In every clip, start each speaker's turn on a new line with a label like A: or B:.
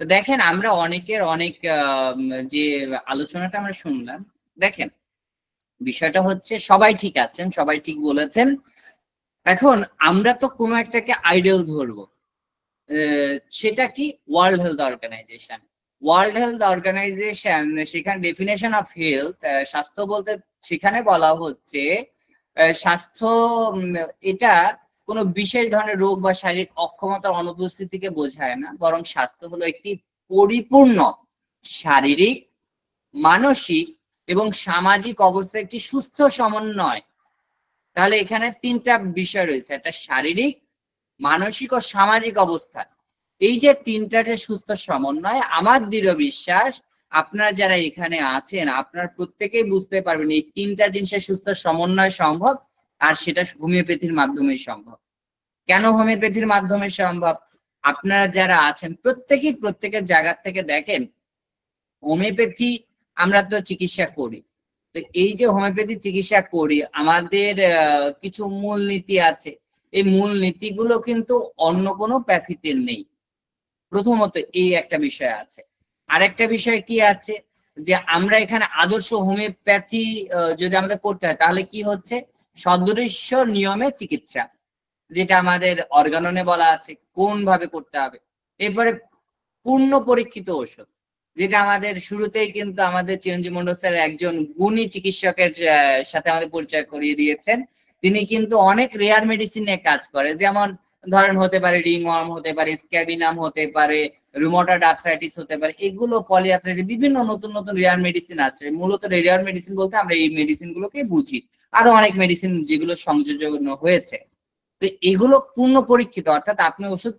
A: তো দেখেন আমরা অনেকের অনেক যে আলোচনাটা আমরা শুনলাম, দেখেন বিষয়টা হচ্ছে সবাই ঠিক আছেন, সবাই ঠিক বলেছেন। এখন আমরা তো কোনো একটাকে আইডল ধরবো, সেটা কি? World Health Organization. World Health Organization সেখানে ডেফিনেশন অফ হেলথ, স্বাস্থ্য বলতে সেখানে বলা হচ্ছে স্বাস্থ্য এটা কোনো বিশেষ ধরনের রোগ বা শারীরিক অক্ষমতার অনুপস্থিতিকে বোঝায় না, বরং স্বাস্থ্য হলো একটি পরিপূর্ণ শারীরিক, মানসিক এবং সামাজিক অবস্থা একটি সুস্থ সমন্বয়। তাহলে এখানে তিনটা বিষয় রয়েছে, একটা শারীরিক, মানসিক ও সামাজিক অবস্থা। এই যে তিনটা যে সুস্থ সমন্বয়, আমার দৃঢ় বিশ্বাস আপনারা যারা এখানে আছেন আপনারা প্রত্যেকেই বুঝতে পারবেন এই তিনটা জিনিসের সুস্থ সমন্বয় সম্ভব, আর সেটা হোমিওপ্যাথির মাধ্যমেই সম্ভব। কেন হোমিওপ্যাথির মাধ্যমে সম্ভব? আপনারা যারা আছেন প্রত্যেকেই প্রত্যেকের জায়গা থেকে দেখেন, হোমিওপ্যাথি আমরা তো চিকিৎসা করি, তো এই যে হোমিওপ্যাথি চিকিৎসা করি আমাদের কিছু মূল নীতি আছে। এই মূল নীতিগুলো কিন্তু অন্য কোনো প্যাথিতে নেই। প্রথমত এই একটা বিষয় আছে। আরেকটা বিষয় কি আছে, যে আমরা এখানে আদর্শ হোমিওপ্যাথি যদি আমাদের করতে হয় তাহলে কি হচ্ছে, সদৃশ্য নিয়মে চিকিৎসা, যেটা আমাদের অর্গাননে বলা আছে কোন ভাবে করতে হবে। এরপরে পূর্ণ পরীক্ষিত ওষুধ, যেটা আমাদের শুরুতেই কিন্তু আমাদের চিরঞ্জীব মন্ডল স্যার একজন গুণী চিকিৎসকের সাথে আমাদের পরিচয় করিয়ে দিয়েছেন। তিনি কিন্তু অনেক রেয়ার মেডিসিন নিয়ে কাজ করে, যেমন ধরেন হতে পারে রিংওয়ার্ম, হতে পারে স্ক্যাবিনাম, হতে পারে রুমাটয়েড আর্থ্রাইটিস, হতে পারে এগুলো পলিআর্থ্রাইটিস, বিভিন্ন নতুন নতুন রেয়ার মেডিসিন আছে। মূলত রেয়ার মেডিসিন বলতে আমরা এই মেডিসিন গুলোকে বুঝি, আরো অনেক মেডিসিন যেগুলো সংযোজন হয়েছে। তো এগুলো পূর্ণ পরীক্ষিত, অর্থাৎ আপনি ওষুধ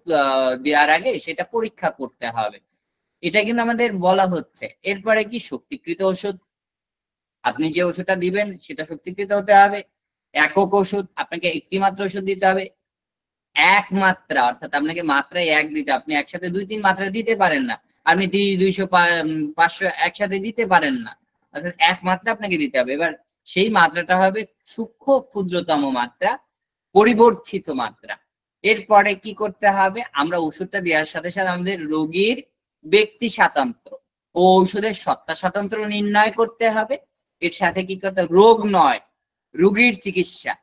A: দেওয়ার আগে সেটা পরীক্ষা করতে হবে, এটা কিন্তু আমাদের বলা হচ্ছে। এরপরে কি শক্তিকৃত ওষুধ, আপনি যে ওষুধটা দিবেন সেটা শক্তিকৃত হতে হবে। একক ওষুধ, আপনাকে একটি মাত্র ওষুধ দিতে হবে। এক মাত্রা, অর্থাৎ আপনাকে মাত্রায় এক দিতে, আপনি একসাথে 2-3 মাত্রা দিতে পারেন না, আপনি 30, 200, 500 একসাথে দিতে পারেন না, অর্থাৎ এক মাত্রা আপনাকে দিতে হবে। এবার সেই মাত্রাটা হবে সূক্ষ্ম ক্ষুদ্রতম মাত্রা, পরিবর্ধিত মাত্রা। এরপরে কি করতে হবে, আমরা ওষুধটা দেওয়ার সাথে সাথে আমাদের রোগীর ব্যক্তি স্বাতন্ত্র ও ঔষধের সত্তা স্বাতন্ত্র নির্ণয় করতে হবে। এর সাথে কি করতে হবে, রোগ নয় রোগীর চিকিৎসা,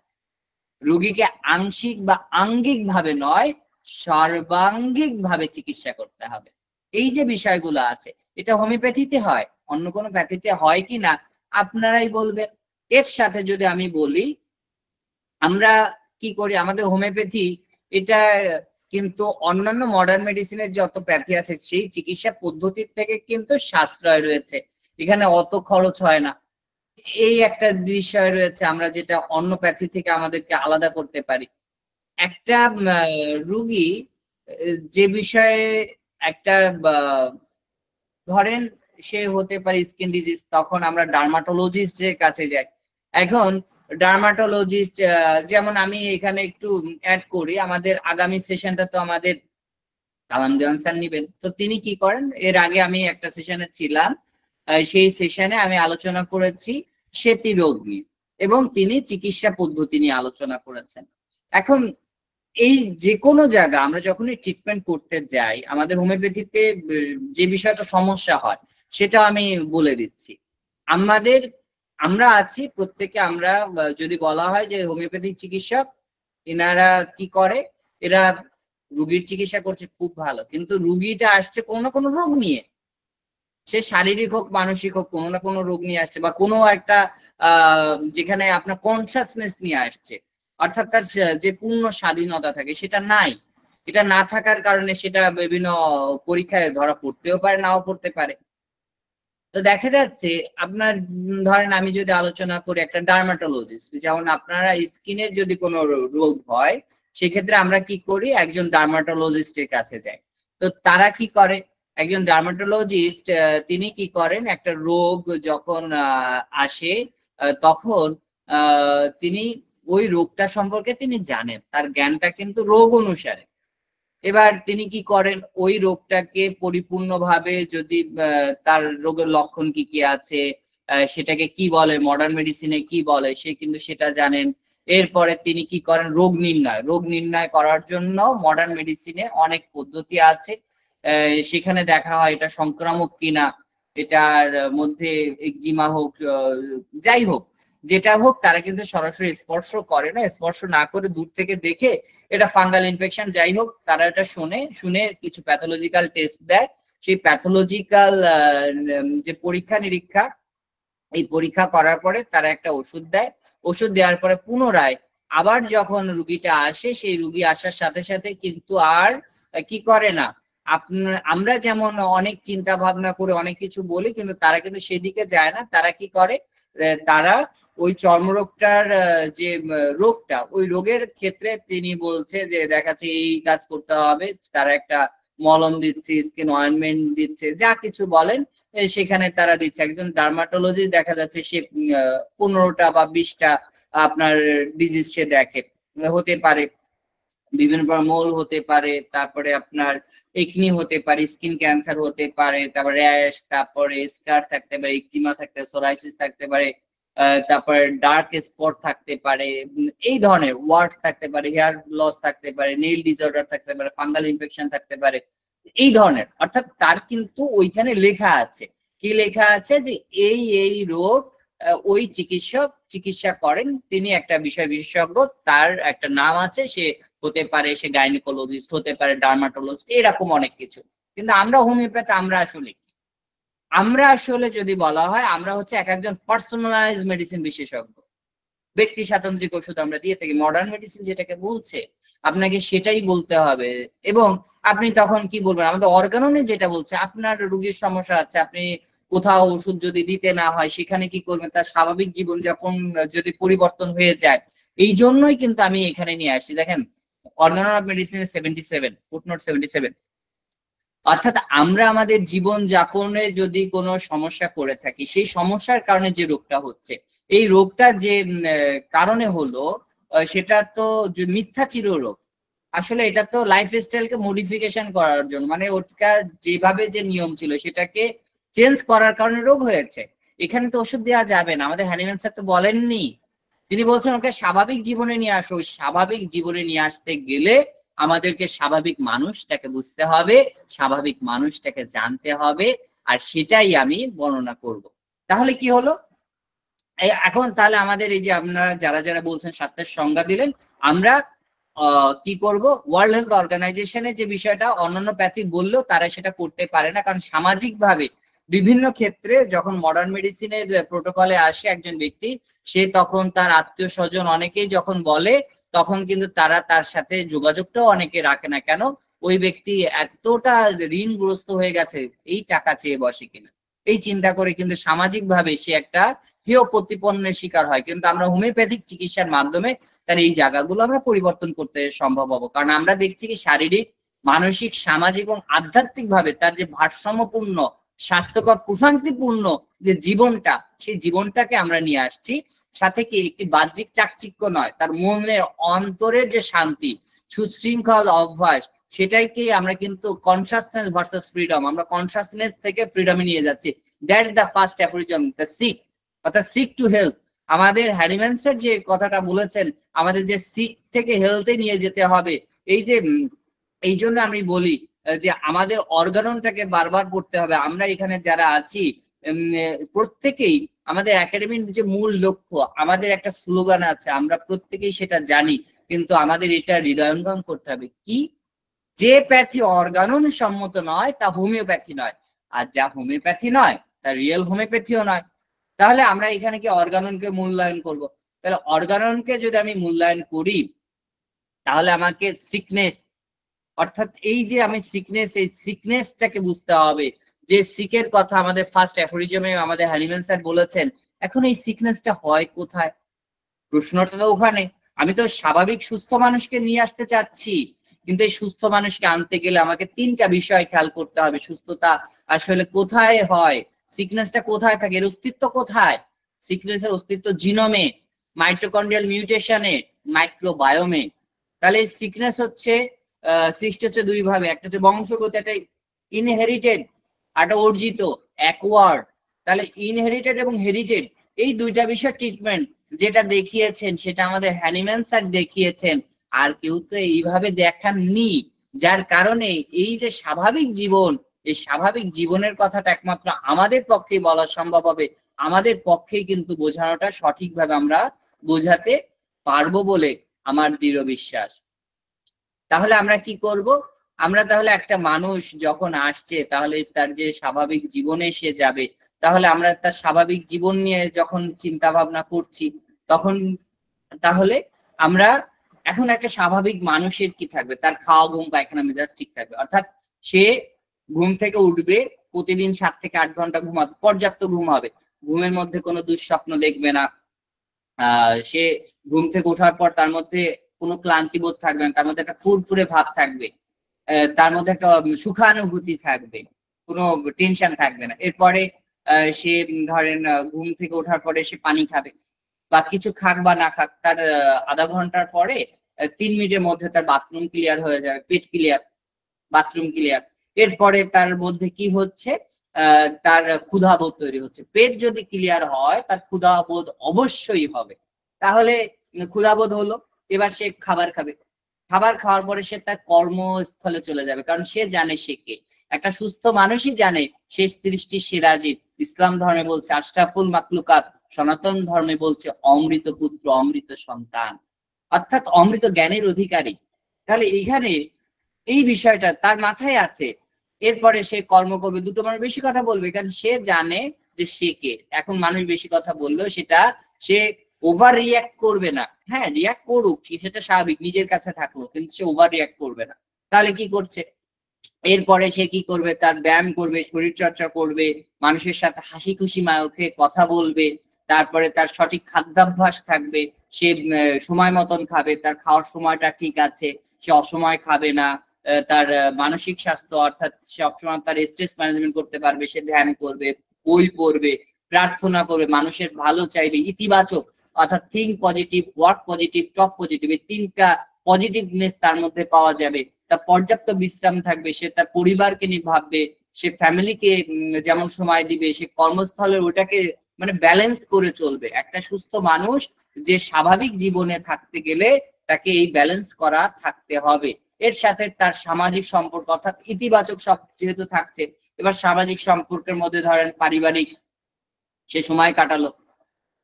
A: রোগীকে আংশিক বা আঙ্গিক ভাবে নয় সর্বাঙ্গিক ভাবে চিকিৎসা করতে হবে। এই যে বিষয়গুলো আছে এটা হোমিওপ্যাথিতে হয়, অন্য কোনো প্যাথিতে হয় কি না আপনারাই বলবেন। এর সাথে যদি আমি বলি আমরা কি করি, আমাদের হোমিওপ্যাথি এটা কিন্তু অন্যান্য মডার্ন মেডিসিনের যত প্যাথি আছে সেই চিকিৎসা পদ্ধতির থেকে কিন্তু সাশ্রয় রয়েছে, এখানে অত খরচ হয় না। এই একটা বিষয় রয়েছে আমরা যেটা অন্য প্যাথি থেকে আমাদেরকে আলাদা করতে পারি। একটা রুগী যে বিষয়ে একটা ধরেন সে হতে পারে স্কিন ডিজিজ, তখন আমরা ডার্মাটোলজিস্টের কাছে যাই। এখন ডার্মাটোলজিস্ট, যেমন আমি এখানে একটু অ্যাড করি, আমাদের আগামী সেশনটা তো আমাদের কালাম দেওয়ান স্যার নিবেন, তো তিনি কি করেন, এর আগে আমি একটা সেশনে ছিলাম, সেই সেশনে আমি আলোচনা করেছি সেতি রোগ নিয়ে, এবং তিনি চিকিৎসা পদ্ধতি নিয়ে আলোচনা করেছেন। এখন এই যে কোনো জায়গা আমরা যখনই ট্রিটমেন্ট করতে যাই আমাদের হোমিওপ্যাথিতে যে বিষয়টা সমস্যা হয় সেটা আমি বলে দিচ্ছি। আমাদের আমরা আছি প্রত্যেকে, আমরা যদি বলা হয় যে হোমিওপ্যাথিক চিকিৎসক, এনারা কি করে, এরা রুগীর চিকিৎসা করছে খুব ভালো, কিন্তু রুগীটা আসছে কোনো না কোনো রোগ নিয়ে, সে শারীরিক হোক মানসিক হোক, কোনো না কোনো রোগ নিয়ে আসছে, বা কোনো একটা যেখানে আপনার কনসাসনেস নিয়ে আসছে, অর্থাৎ তার যে পূর্ণ স্বাধীনতা থাকে সেটা নাই। এটা না থাকার কারণে সেটা বিভিন্ন পরীক্ষায় ধরা পড়তেও পারে, নাও পড়তে পারে। তো দেখা যাচ্ছে আপনার ধরেন আমি যদি আলোচনা করি একটা ডার্মাটোলজিস্ট, যেমন আপনারা স্কিনের যদি কোনো রোগ হয় সেক্ষেত্রে আমরা কি করি, একজন ডার্মাটোলজিস্টের কাছে যাই। তো তারা কি করে, একজন ডার্মাটোলজিস্ট তিনি কি করেন, একটা রোগ যখন আসে তখন তিনি ওই রোগটা সম্পর্কে তিনি জানেন, তার জ্ঞানটা কিন্তু রোগ অনুসারে। এবার তিনি কি করেন, ওই রোগটাকে পরিপূর্ণভাবে যদি তার রোগের লক্ষণ কি কি আছে, সেটাকে কি বলে মডার্ন মেডিসিনে কি বলে সে কিন্তু সেটা জানেন। এরপরে তিনি কি করেন, রোগ নির্ণয় করার জন্য মডার্ন মেডিসিনে অনেক পদ্ধতি আছে, সেখানে দেখা হয় এটা সংক্রামক কিনা, এটার মধ্যে একজিমা হোক, যাই হোক যেটা হোক, তারা কিন্তু সরাসরি স্পর্শ করে না, স্পর্শ না করে দূর থেকে দেখে এটা ফাঙ্গাল ইনফেকশন যাই হোক, তারা এটা শুনে কিছু প্যাথোলজিক্যাল টেস্ট দেয়। সেই প্যাথোলজিক্যাল যে পরীক্ষা নিরীক্ষা, এই পরীক্ষা করার পরে তারা একটা ওষুধ দেয়। ওষুধ দেওয়ার পরে পুনরায় আবার যখন রুগীটা আসে, সেই রুগী আসার সাথে সাথে কিন্তু আর কি করে না, আমরা যেমন অনেক চিন্তা ভাবনা করে অনেক কিছু বলি, কিন্তু তারা কিন্তু সেদিকে যায় না। তারা কি করে, তারা ওই চর্মরোগটার যে রোগটা, ওই রোগের ক্ষেত্রে তিনি বলছে যে দেখাচ্ছে এই কাজ করতে হবে, তারা একটা মলম দিচ্ছে, স্কিন অয়েন্টমেন্ট দিচ্ছে, যা কিছু বলেন সেখানে তারা দিচ্ছে। একজন ডার্মাটোলজি দেখা যাচ্ছে সে 15টা বা 20টা আপনার ডিজিজ সে দেখে, হতে পারে বিভিন্ন মোল হতে পারে, তারপরে আপনার একনি হতে পারে, স্কিন ক্যান্সার হতে পারে, তারপরে র্যাশ, তারপরে স্কার থাকতে পারে, একজিমা থাকতে পারে, সোরাইসিস থাকতে পারে, তারপরে ডার্ক স্পট থাকতে পারে, এই ধরনের ওয়ার্ড থাকতে পারে, হেয়ার লস থাকতে পারে, নেইল ডিসঅর্ডার থাকতে পারে, ফাঙ্গাল ইনফেকশন থাকতে পারে, এই ধরনের। অর্থাৎ তার কিন্তু ওইখানে লেখা আছে, কি লেখা আছে যে এই রোগ ওই চিকিৎসক চিকিৎসা করেন, তিনি একটা বিষয় বিশেষজ্ঞ, তার একটা নাম আছে, সে হতে পারে সে গাইনোকোলজিস্ট, হতে পারে ডার্মাটোলজিস্ট, এরকম অনেক কিছু। কিন্তু আমরা হোমিওপ্যাথ, আমরা আসলে যদি বলা হয়, আমরা হচ্ছে এক একজন পার্সোনালাইজ মেডিসিন বিশেষজ্ঞ, ব্যক্তি স্বাতন্ত্রিক ওষুধ আমরা দিয়ে থাকি। মডার্ন মেডিসিন যেটাকে বলছে আপনাকে সেটাই বলতে হবে। এবং আপনি তখন কি বলবেন, আমাদের অর্গাননে যেটা বলছে, আপনার রোগীর সমস্যা আছে, আপনি কোথাও ওষুধ যদি দিতে না হয় সেখানে কি করবেন, তার স্বাভাবিক জীবনযাপন যদি পরিবর্তন হয়ে যায়। এই জন্যই কিন্তু আমি এখানে নিয়ে আসছি, দেখেন অর্গানন অফ মেডিসিন 77, ফুটনোট 77। অর্থাৎ আমরা আমাদের জীবন যাপনে যদি কোনো সমস্যা করে থাকি, সেই সমস্যার কারণে যে রোগটা হচ্ছে, এই রোগটা যে কারণে হলো, সেটা তো মিথ্যা চির রোগ। আসলে এটা তো লাইফ স্টাইলকে মডিফিকেশন করার জন্য, মানে ওটা যেভাবে যে নিয়ম ছিল সেটাকে চেঞ্জ করার কারণে রোগ হয়েছে। এখানে তো ওষুধ দেওয়া যাবে না, আমাদের হ্যানিম্যান স্যার তো বলেননি, তিনি বলছেন ওকে স্বাভাবিক জীবনে নিয়ে আসো। স্বাভাবিক জীবনে নিয়ে আসতে গেলে আমাদেরকে স্বাভাবিক মানুষটাকে বুঝতে হবে, স্বাভাবিক মানুষটাকে জানতে হবে, আর সেটাই আমি বর্ণনা করব। তাহলে কি হলো, এখন তাহলে আমাদের এই যে আপনারা যারা যারা বলছেন স্বাস্থ্যের সংজ্ঞা দিলেন, আমরা কি করব, ওয়ার্ল্ড হেলথ অর্গানাইজেশনের যে বিষয়টা অন্যান্য প্যাথি বললেও তারা সেটা করতে পারে না, কারণ সামাজিক ভাবে বিভিন্ন ক্ষেত্রে যখন মডার্ন মেডিসিনের প্রোটোকলে আসে একজন ব্যক্তি, সে তখন তার আত্মীয় স্বজন অনেকেই যখন বলে, তখন কিন্তু তারা তার সাথে যোগাযোগটাও অনেকে রাখে না। কেন, ওই ব্যক্তি এতটা ঋণগ্রস্ত হয়ে গেছে, এই টাকা চেয়ে বসে কিনা, এই চিন্তা করে কিন্তু সামাজিক ভাবে সে একটা হেয় প্রতিপন্নের শিকার হয়। কিন্তু আমরা হোমিওপ্যাথিক চিকিৎসার মাধ্যমে তার এই জায়গাগুলো আমরা পরিবর্তন করতে সম্ভব হবো। কারণ আমরা দেখছি কি শারীরিক, মানসিক, সামাজিক এবং আধ্যাত্মিক ভাবে তার যে ভারসাম্যপূর্ণ, স্বাস্থ্যকর, প্রশান্তিপূর্ণ যে জীবনটা, সেই জীবনটাকে আমরা নিয়ে আসছি। সাথে কি একটি বাহ্যিক চাকচিক্য নয়, তার মনের অন্তরের যে শান্তি, সুশৃঙ্খল অভ্যাস, সেটাইকে আমরা কিন্তু কনসাসনেস ভার্সেস ফ্রিডম, আমরা কনসাসনেস থেকে ফ্রিডমে নিয়ে যাচ্ছি। That's the first aphorism, the sick, অর্থাৎ সিক টু হেলথ। আমাদের হ্যানিম্যানসের যে কথাটা বলেছেন, আমাদের যে সিক থেকে হেলথে নিয়ে যেতে হবে, এই যে এই জন্য আমি বলি যে আমাদের অর্গাননটাকে বারবার পড়তে হবে। আমরা এখানে যারা আছি প্রত্যেকেই, আমাদের একাডেমির যে মূল লক্ষ্য, আমাদের একটা স্লোগান আছে, আমরা প্রত্যেকেই সেটা জানি, কিন্তু আমাদের এটা হৃদয়ঙ্গম করতে হবে, কি, যে প্যাথি অর্গানন সম্মত নয় তা হোমিওপ্যাথি নয়, আর যা হোমিওপ্যাথি নয় তা রিয়েল হোমিওপ্যাথিও নয়। তাহলে আমরা এখানে কি অর্গাননকে মূল্যায়ন করব? তাহলে অর্গাননকে যদি আমি মূল্যায়ন করি, তাহলে আমাকে সিকনেস, অর্থাৎ এই যে আমি সিকনেস, এই সিকনেসটাকে বুঝতে হবে, যে সিকের কথা আমাদের ফার্স্ট অ্যাফোরিজমে আমাদের হ্যানিম্যান স্যার বলেছেন। এখন এই সিকনেসটা হয় কোথায়? প্রশ্নটা তো ওখানে। আমি তো স্বাভাবিক সুস্থ মানুষকে নিয়ে আসতে চাচ্ছি, কিন্তু এই সুস্থ মানুষকে আনতে গেলে আমাকে 3টা বিষয় খেয়াল করতে হবে। সুস্থতা আসলে কোথায় হয়, সিকনেসটা কোথায় থাকে, এর অস্তিত্ব কোথায়? সিকনেসের অস্তিত্ব জিনোমে, মাইটোকন্ড্রিয়াল মিউটেশনে, মাইক্রোবায়োমে। তাহলে সিকনেস হচ্ছে সৃষ্টি হচ্ছে 2 ভাবে, একটা হচ্ছে বংশগত, একটা ইনহেরিটেড, একটা অর্জিত, অ্যাকোয়ার্ড। তাহলে ইনহেরিটেড এবং হেরিটেড, এই 2টা বিষয় ট্রিটমেন্ট যেটা দেখিয়েছেন সেটা আমাদের হ্যানিম্যান স্যার দেখিয়েছেন, আর কেউ তো এইভাবে দেখাননি। যার কারণে এই যে স্বাভাবিক জীবন, এই স্বাভাবিক জীবনের কথাটা একমাত্র আমাদের পক্ষেই বলা সম্ভব হবে, আমাদের পক্ষেই কিন্তু বোঝানোটা সঠিকভাবে আমরা বোঝাতে পারবো বলে আমার দৃঢ় বিশ্বাস। তাহলে আমরা কি করব? আমরা তাহলে একটা মানুষ যখন আসছে তাহলে তার যে স্বাভাবিক জীবনে সে যাবে, তাহলে আমরা তার স্বাভাবিক জীবন নিয়ে যখন চিন্তা ভাবনা করছি তখন তাহলে আমরা এখন একটা স্বাভাবিক মানুষের কি থাকবে, তার খাওয়া ঘুম পায়খানা মেজাজ ঠিক থাকবে, অর্থাৎ সে ঘুম থেকে উঠবে, প্রতিদিন 7 থেকে 8 ঘন্টা ঘুমাবে, পর্যাপ্ত ঘুম হবে, ঘুমের মধ্যে কোনো দুঃস্বপ্ন দেখবে না, সে ঘুম থেকে ওঠার পর তার মধ্যে কোনো ক্লান্তি বোধ থাকবে না, তার মধ্যে একটা ফুরফুরে ভাব থাকবে, তার মধ্যে একটা সুখানুভূতি থাকবে, কোনো টেনশন থাকবে না। এরপরে সে ধরেন ঘুম থেকে ওঠার পরে সে পানি খাবে বা কিছু খাক বা না খাক, তার আধা ঘন্টার পরে 3 মিনিটের মধ্যে তার বাথরুম ক্লিয়ার হয়ে যাবে, পেট ক্লিয়ার, বাথরুম ক্লিয়ার। এরপরে তার মধ্যে কি হচ্ছে, তার ক্ষুধাবোধ তৈরি হচ্ছে। পেট যদি ক্লিয়ার হয় তার ক্ষুধাবোধ অবশ্যই হবে। তাহলে ক্ষুধাবোধ হলো, এবার সে খাবার খাবে, খাবার খাওয়ার পরে সে তার কর্মস্থলে চলে যাবে, কারণ সে জানে সে কে। একটা সুস্থ মানুষই জানে সে সৃষ্টির সেরা জীব। ইসলাম ধর্মে বলছে আশরাফুল মাকলুকাত, সনাতন ধর্মে বলছে অমৃত পুত্র, অমৃত সন্তান, অর্থাৎ অমৃত জ্ঞানের অধিকারী। তাহলে এইখানে এই বিষয়টা তার মাথায় আছে। এরপরে সে কর্ম করবে, দুটো মানুষ বেশি কথা বলবে, কারণ সে জানে যে সে কে। এখন মানুষ বেশি কথা বললেও সেটা সে ওভার রিয়াক্ট করবে না। হ্যাঁ, রিয়াক্ট করুক, সেটা স্বাভাবিক, নিজের কাছে থাকলো, কিন্তু সে ওভার রিয়াক্ট করবে না। তাহলে কি করছে, এরপরে সে কি করবে, তার ব্যায়াম করবে, শরীর চর্চা করবে, মানুষের সাথে হাসি খুশি মুখে কথা বলবে, তারপরে তার সঠিক খাদ্যাভ্যাস থাকবে, সে সময় মতন খাবে, তার খাওয়ার সময়টা ঠিক আছে, সে অসময় খাবে না, তার মানসিক স্বাস্থ্য অর্থাৎ সবসময় তার স্ট্রেস ম্যানেজমেন্ট করতে পারবে, সে ধ্যান করবে, বই পড়বে, প্রার্থনা করবে, মানুষের ভালো চাইবে, ইতিবাচক অর্থাৎ থিঙ্ক পজিটিভ, ওয়ার্ক পজিটিভ, টক পজিটিভ, এই 3টা পজিটিভনেস তার মধ্যে পাওয়া যাবে। তার পর্যাপ্ত বিশ্রাম থাকবে, সে তার পরিবারকে নিয়ে ভাববে, সে ফ্যামিলিকে যেমন সময় দিবে, সে কর্মস্থলে ওটাকে মানে ব্যালেন্স করে চলবে। একটা সুস্থ মানুষ যে স্বাভাবিক জীবনে থাকতে গেলে তাকে এই ব্যালেন্স করা থাকতে হবে। এর সাথে তার সামাজিক সম্পর্ক অর্থাৎ ইতিবাচক সব যেহেতু থাকছে, এবার সামাজিক সম্পর্কের মধ্যে ধরেন পারিবারিক সে সময় কাটালো,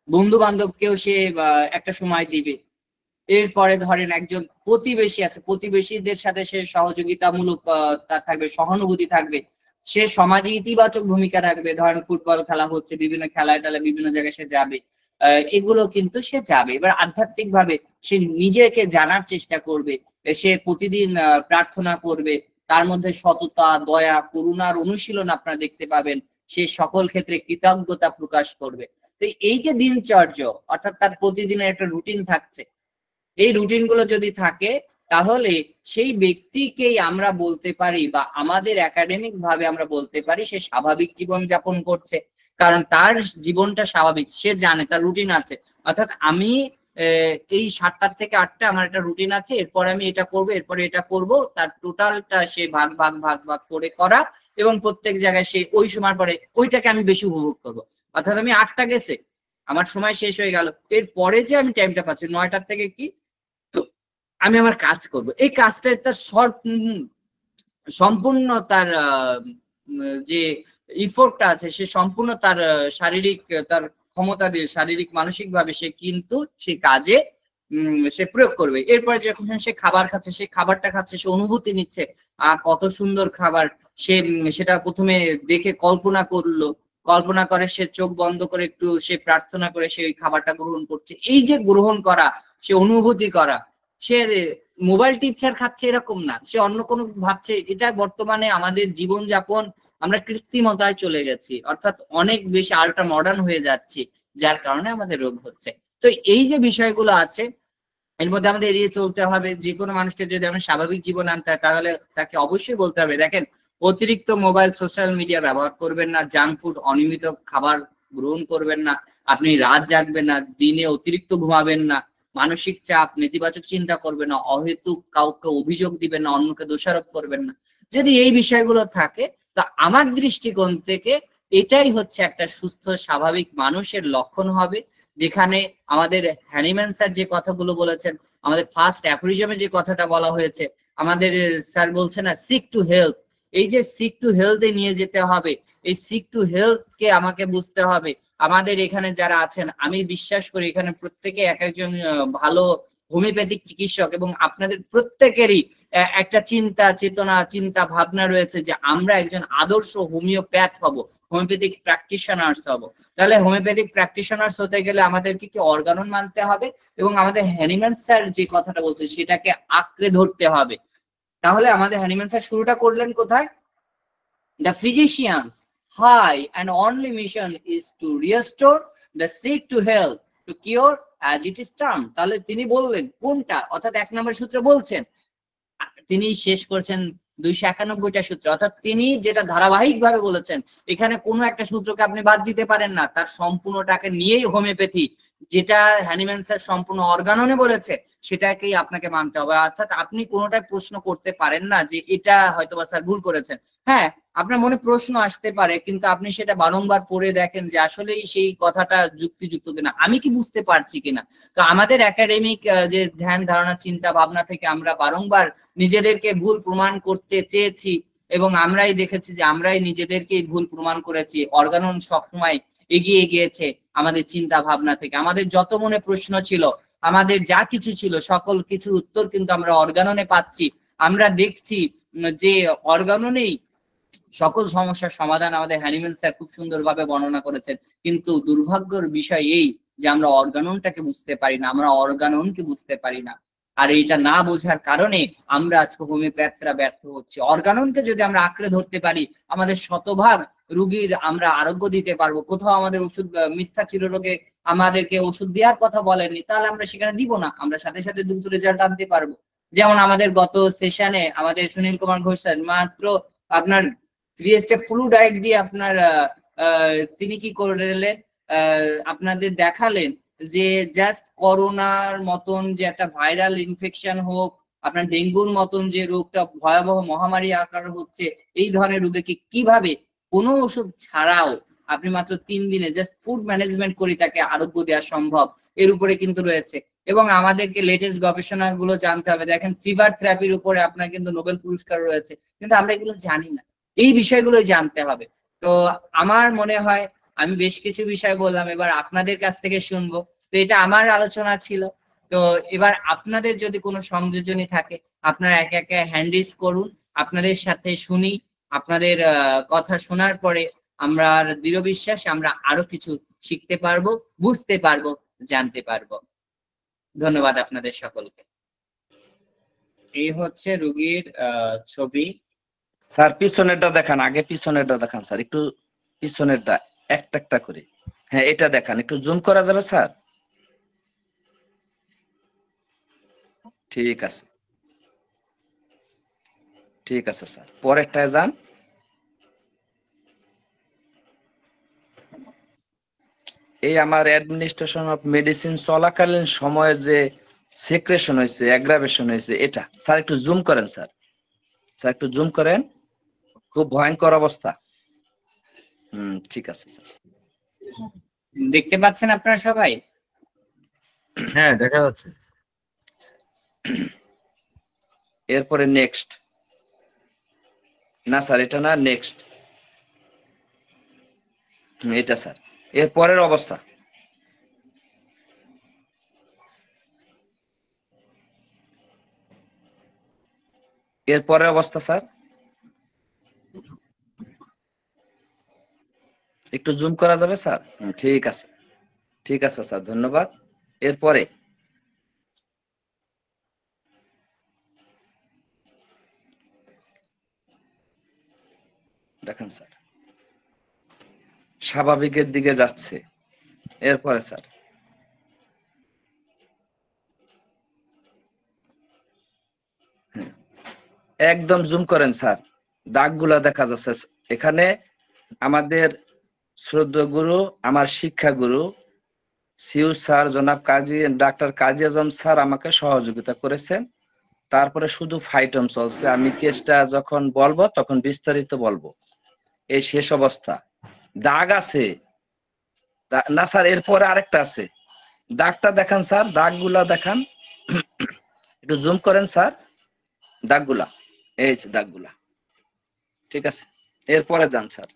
A: বন্ধু বান্ধবকেও সে একটা সময় দিবে। এরপরে ধরেন একজন প্রতিবেশী আছে, প্রতিবেশীদের সাথে সে সহযোগিতামূলক তার থাকবে, সহানুভূতি থাকবে, সে সমাজে ইতিবাচক ভূমিকা রাখবে। ধরেন ফুটবল খেলা হচ্ছে, বিভিন্ন খেলায় টেলায় বিভিন্ন জায়গায় সে যাবে, এগুলো কিন্তু সে যাবে। এবার আধ্যাত্মিক ভাবে সে নিজেকে জানার চেষ্টা করবে, সে প্রতিদিন প্রার্থনা করবে, তার মধ্যে সততা, দয়া, করুণার অনুশীলন আপনারা দেখতে পাবেন, সে সকল ক্ষেত্রে কৃতজ্ঞতা প্রকাশ করবে। তো এই যে দিনচর্য অর্থাৎ তার প্রতিদিনের একটা রুটিন থাকছে, এই রুটিন গুলো যদি থাকে তাহলে সেই ব্যক্তিকেই আমরা বলতে পারি বা আমাদের একাডেমিক ভাবে আমরা বলতে পারি সে স্বাভাবিক জীবন যাপন করছে, কারণ তার জীবনটা স্বাভাবিক, সে জানে তার রুটিন আছে। অর্থাৎ আমি এই 7টা থেকে 8টা আমার একটা রুটিন আছে, এরপরে আমি এটা করব, এরপরে এটা করব, তার টোটালটা সে ভাগ ভাগ ভাগ ভাগ করে করা, এবং প্রত্যেক জায়গায় সে ওই সময় পরে ওইটাকে আমি বেশি উপভোগ করব। অর্থাৎ আমি 8টা গেছে, আমার সময় শেষ হয়ে গেল, এরপরে যে আমি টাইমটা পাচ্ছি 9টার থেকে কি আমি আমার কাজ করব, এই কাজটা তার সম্পূর্ণ তার যে ইফোর্টটা আছে সে সম্পূর্ণ তার শারীরিক তার ক্ষমতা দিয়ে শারীরিক মানসিক ভাবে সে কিন্তু সেই কাজে সে প্রয়োগ করবে। এরপরে যখন সে খাবার খাচ্ছে, সে খাবারটা খাচ্ছে, সে অনুভূতি নিচ্ছে, কত সুন্দর খাবার, সে সেটা প্রথমে দেখে কল্পনা করলো, কল্পনা করে সে চোখ বন্ধ করে একটু সে প্রার্থনা করে সে ওই খাবারটা গ্রহণ করছে। এই যে গ্রহণ করা, সে অনুভূতি করা, সে মোবাইল টিপছে আর খাচ্ছে এরকম না, সে অন্য কোনো ভাবছে। এটা বর্তমানে আমাদের জীবনযাপন আমরা কৃত্রিমতায় চলে গেছি, অর্থাৎ অনেক বেশি আল্ট্রা মডার্ন হয়ে যাচ্ছি, যার কারণে আমাদের রোগ হচ্ছে। তো এই যে বিষয়গুলো আছে এর মধ্যে আমাদের এড়িয়ে চলতে হবে। যে কোনো মানুষকে যদি আমরা স্বাভাবিক জীবন আনতে হয় তাহলে তাকে অবশ্যই বলতে হবে, দেখেন অতিরিক্ত মোবাইল সোশ্যাল মিডিয়া ব্যবহার করবেন না, জাঙ্ক ফুড অনিয়মিত খাবার গ্রহণ করবেন না, আপনি রাত জাগবেন না, দিনে অতিরিক্ত ঘুমাবেন না, মানসিক চাপ নেতিবাচক চিন্তা করবেন না, অহেতুক কাউকে অভিযোগ দিবেন না, অন্যকে দোষারোপ করবেন না। যদি এই বিষয়গুলো থাকে তা আমার দৃষ্টিকোণ থেকে এটাই হচ্ছে একটা সুস্থ স্বাভাবিক মানুষের লক্ষণ হবে, যেখানে আমাদের হ্যানিম্যান স্যার যে কথাগুলো বলেছেন, আমাদের ফার্স্ট অ্যাফোরিজমে যে কথাটা বলা হয়েছে, আমাদের স্যার বলছে না সিক টু হেল্প, এই যে সিক টু হেলথে নিয়ে যেতে হবে, এই সিক টু হেলথ কে আমাকে বুঝতে হবে। আমাদের এখানে যারা আছেন, আমি বিশ্বাস করি এখানে প্রত্যেকে এক একজন ভালো হোমিওপ্যাথিক চিকিৎসক, এবং আপনাদের প্রত্যেকেরই একটা চিন্তা চেতনা চিন্তা ভাবনা রয়েছে যে আমরা একজন আদর্শ হোমিওপ্যাথ হব, হোমিওপ্যাথিক প্র্যাকটিশনার্স হব। তাহলে হোমিওপ্যাথিক প্র্যাকটিশনার্স হতে গেলে আমাদেরকে কি অর্গানন মানতে হবে, এবং আমাদের হ্যানিম্যান স্যার যে কথাটা বলছে সেটাকে আঁকড়ে ধরতে হবে। তাহলে আমাদের হ্যানিম্যান স্যার শুরুটা করলেন কোথায়? The physician's high and only mission is to restore the sick to health, to cure as it is termed. তাহলে তিনি বললেন কোনটা, অর্থাৎ 1 নম্বর সূত্রে বলছেন, তিনি শেষ করছেন 291টা সূত্র, অর্থাৎ তিনি যেটা ধারাবাহিক ভাবে বলেছেন, এখানে কোনো একটা সূত্রকে আপনি বাদ দিতে পারেন না, তার সম্পূর্ণটাকে নিয়েই হোমিওপ্যাথি, যেটা হ্যানিম্যান স্যার সম্পূর্ণ অর্গাননে বলেছে সেটাকেই আপনাকে মানতে হবে। অর্থাৎ আপনি কোনোটাই প্রশ্ন করতে পারেন না যে এটা হয়তোবা স্যার ভুল করেছেন। হ্যাঁ, আপনার মনে প্রশ্ন আসতে পারে, কিন্তু আপনি সেটা বারংবার পড়ে দেখেন যে আসলেই সেই কথাটা যুক্তিযুক্ত কিনা, আমি কি বুঝতে পারছি কিনা। তো আমাদের একাডেমিক যে ধ্যান ধারণা চিন্তা ভাবনা থেকে আমরা বারংবার নিজেদেরকে ভুল প্রমাণ করতে চেয়েছি, এবং আমরাই দেখেছি যে আমরাই নিজেদেরকে ভুল প্রমাণ করেছি। অর্গানন সবসময় এগিয়ে গিয়েছে আমাদের চিন্তা ভাবনা থেকে। আমাদের যত মনে প্রশ্ন ছিল, আমাদের যা কিছু ছিল, সকল কিছুর উত্তর কিন্তু আমরা অর্গাননে পাচ্ছি। আমরা দেখছি যে অর্গাননেই সকল সমস্যার সমাধান আমাদের হ্যানিম্যান স্যার খুব সুন্দরভাবে বর্ণনা করেছেন। কিন্তু দুর্ভাগ্যের বিষয় এই যে আমরা অর্গাননটাকে বুঝতে পারি না, আমরা অর্গাননকে বুঝতে পারি না। আর এইটা না বোঝার কারণে আমরা আজকে হোমিওপ্যাথরা ব্যর্থ হচ্ছে। অর্গাননকে যদি আমরা আঁকড়ে ধরতে পারি, আমাদের শতভাগ রুগীর আমরা আরোগ্য দিতে পারবো। কোথাও আমাদের ওষুধ মিথ্যা চিররোগে আমাদেরকে ওষুধ দেওয়ার কথা বলেননি, তাহলে আমরা সেখানে দিব না, আমরা সাথে সাথে দ্রুত রেজাল্ট আনতে পারবো। যেমন আমাদের গত সেশনে আমাদের সুনীল কুমার ঘোষ স্যার মাত্র আপনার 3 স্টেপ ফ্লু ডায়েট দিয়ে আপনার তিনি কি করলেন, আপনাদের দেখালেন যে জাস্ট করোনার মতন যে একটা ভাইরাল ইনফেকশন হোক, আপনার ডেঙ্গুর মতন যে রোগটা ভয়াবহ মহামারী আকার হচ্ছে, এই ধরনের রোগীকে কিভাবে কোনো ওষুধ ছাড়াও আপনি মাত্র 3 দিনে জাস্ট ফুড ম্যানেজমেন্ট করে তাকে আরোগ্য দেওয়া সম্ভব, এর উপরে কিন্তু রয়েছে। এবং আমাদেরকে লেটেস্ট গবেষণা গুলো জানতে হবে। দেখেন ফিভার থেরাপির উপরে আপনার কিন্তু নোবেল পুরস্কার রয়েছে, কিন্তু আমরা এগুলো জানি না, এই বিষয়গুলো জানতে হবে। তো আমার মনে হয় আমি বেশ কিছু বিষয় বললাম, এবার আপনাদের কাছ থেকে শুনবো। তো এটা আমার আলোচনা ছিল। তো এবার আপনাদের যদি কোনো সংযোজনী থাকে আপনারা একে একে হ্যান্ড রেজ করুন, আপনাদের সাথে শুনি। আপনাদের কথা শোনার পরে আমরা দৃঢ় বিশ্বাস আমরা আরো কিছু শিখতে পারবো, বুঝতে পারবো, জানতে পারবো। ধন্যবাদ আপনাদের সকলকে। এই হচ্ছে রোগীর ছবি।
B: স্যার পিছনেরটা দেখান, আগে পিছনেরটা দেখান স্যার, একটু পিছনেরটা একটা একটা করে। হ্যাঁ এটা দেখান, একটু জুম করা যাবে স্যার? ঠিক আছে, ঠিক আছে স্যার, পরেরটায় যান। এই আমার অ্যাডমিনিস্ট্রেশন অফ মেডিসিন চলাকালীন সময়ে যে সেক্রেশন হয়েছে, অ্যাগ্রাভেশন হয়েছে, এটা স্যার একটু জুম করেন স্যার, স্যার একটু জুম করেন, খুব ভয়ঙ্কর অবস্থা। ঠিক আছে স্যার।
A: দেখতে পাচ্ছেন আপনারা সবাই?
C: হ্যাঁ দেখা যাচ্ছে।
B: এরপরে নেক্সট, না স্যার এটা না, নেক্সট, এটা স্যার। এর পরের অবস্থা, এর পরের অবস্থা স্যার একটু জুম করা যাবে স্যার? ঠিক আছে, ঠিক আছে স্যার, ধন্যবাদ। এরপরে দেখেন স্যার স্বাভাবিকের দিকে যাচ্ছে। এরপরে স্যার একদম জুম করেন স্যার, দাগগুলা দেখা যাচ্ছে এখানে। আমাদের শ্রদ্ধেয় গুরু, আমার শিক্ষা গুরু সিউ স্যার জনাব কাজী ডাক্তার কাজী আজম স্যার আমাকে সহযোগিতা করেছেন। তারপরে শুধু ফাইটম চলছে, আমি কেসটা যখন বলবো তখন বিস্তারিত বলবো। এই শেষ অবস্থা, দাগ আছে না স্যার? এরপরে আরেকটা আছে, দাগটা দেখান স্যার, দাগগুলা দেখান, একটু জুম করেন স্যার। দাগগুলা, এই যে দাগগুলা, ঠিক আছে। এরপরে যান স্যার।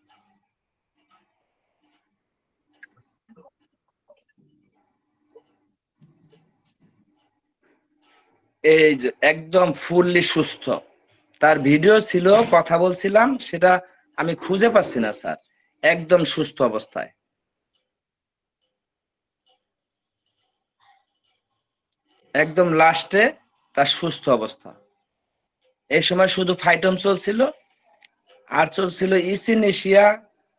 B: এই যে একদম ফুললি সুস্থ, তার ভিডিও ছিল, কথা বলছিলাম, সেটা আমি খুঁজে পাচ্ছি না স্যার। একদম সুস্থ অবস্থায়, একদম লাস্টে তার সুস্থ অবস্থা। এই সময় শুধু ফাইটম চলছিল, আর চলছিল ইসিনেশিয়া,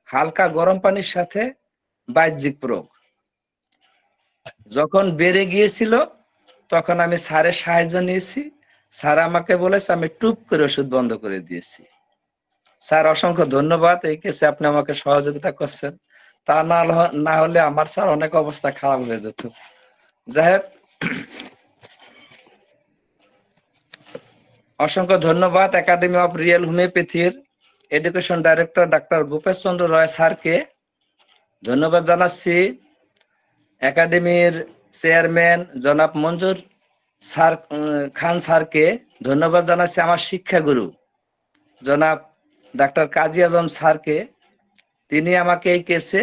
B: হালকা গরম পানির সাথে বাহ্যিক প্রয়োগ। যখন বেড়ে গিয়েছিল তখন আমি স্যারের সাহায্য নিয়েছি, স্যার আমাকে বলেছে, আমি টুপ করে ওষুধ বন্ধ করে দিয়েছি। স্যার অসংখ্য ধন্যবাদ, এই কেসে আপনি আমাকে সহযোগিতা করছেন, তা না হলে আমার স্যার অনেক অবস্থা খারাপ হয়ে যেত। যাই হোক, অসংখ্য ধন্যবাদ একাডেমি অফ রিয়েল হোমিওপ্যাথির education director doctor Bhupesh Chandra Roy স্যারকে ধন্যবাদ জানাচ্ছি। একাডেমির চেয়ারম্যান জনাব মঞ্জুর স্যার খান স্যারকে ধন্যবাদ জানাচ্ছি। আমার শিক্ষাগুরু জনাব ডাক্তার কাজী আজম স্যারকে, তিনি আমাকে এই কেসে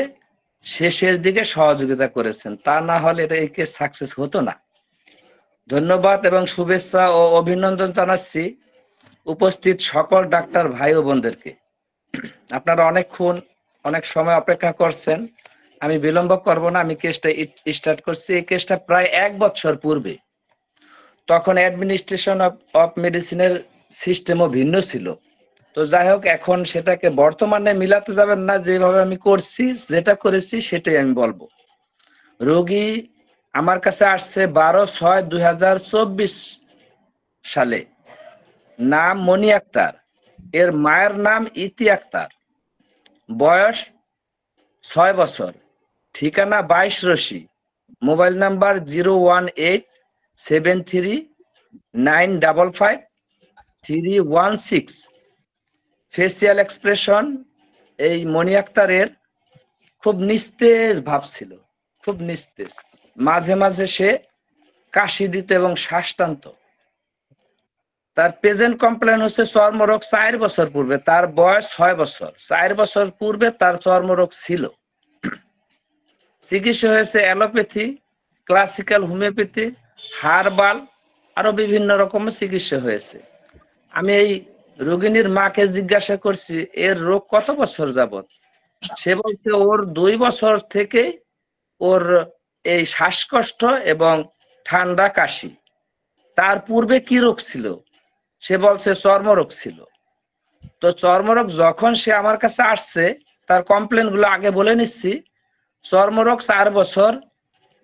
B: শেষের দিকে সহযোগিতা করেছেন, তা না হলে এটা এই কেস সাকসেস হতো না। ধন্যবাদ এবং শুভেচ্ছা ও অভিনন্দন জানাচ্ছি উপস্থিত সকল ডাক্তার ভাই ও বোনদেরকে। আপনারা অনেক সময় অপেক্ষা করছেন, আমি বিলম্ব করব না, আমি কেসটা স্টার্ট করছি। এই কেসটা প্রায় 1 বছর পূর্বে, তখন অ্যাডমিনিস্ট্রেশন অফ মেডিসিনের সিস্টেমও ভিন্ন ছিল। তো যাই হোক, এখন সেটাকে বর্তমানে মিলাতে যাবেন না, যেভাবে আমি করছি, যেটা করেছি সেটাই আমি বলবো। রোগী আমার কাছে আসছে 12/6/2024 সালে, নাম মনি আক্তার, এর মায়ের নাম ইতি আক্তার, বয়স 6 বছর, ঠিকানা 22 রশি, মোবাইল নাম্বার 01873955316। ফেসিয়াল এক্সপ্রেশন এই মনি আক্তারের খুব নিস্তেজ ভাব ছিল, খুব নিস্তেজ, মাঝে মাঝে সে কাশি দিত এবং শ্বাস টানত। তার প্রেজেন্ট কমপ্লেন হচ্ছে চর্মরোগ 4 বছর পূর্বে, তার বয়স 6 বছর, 4 বছর পূর্বে তার চর্মরোগ ছিল। চিকিৎসা হয়েছে অ্যালোপ্যাথি, ক্লাসিক্যাল হোমিওপ্যাথি, হার্বাল, আরো বিভিন্ন রকমের চিকিৎসা হয়েছে। আমি এই রোগিনীর মাকে জিজ্ঞাসা করছি, এর রোগ কত বছর যাবত? সে বলছে ওর 2 বছর থেকে ওর এই শ্বাসকষ্ট এবং ঠান্ডা কাশি। তার পূর্বে কি রোগ ছিল? সে বলছে চর্মরোগ ছিল। তো চর্মরোগ যখন সে আমার কাছে আসছে, তার কমপ্লেন গুলো আগে বলে নিচ্ছি। চর্মরোগ 4 বছর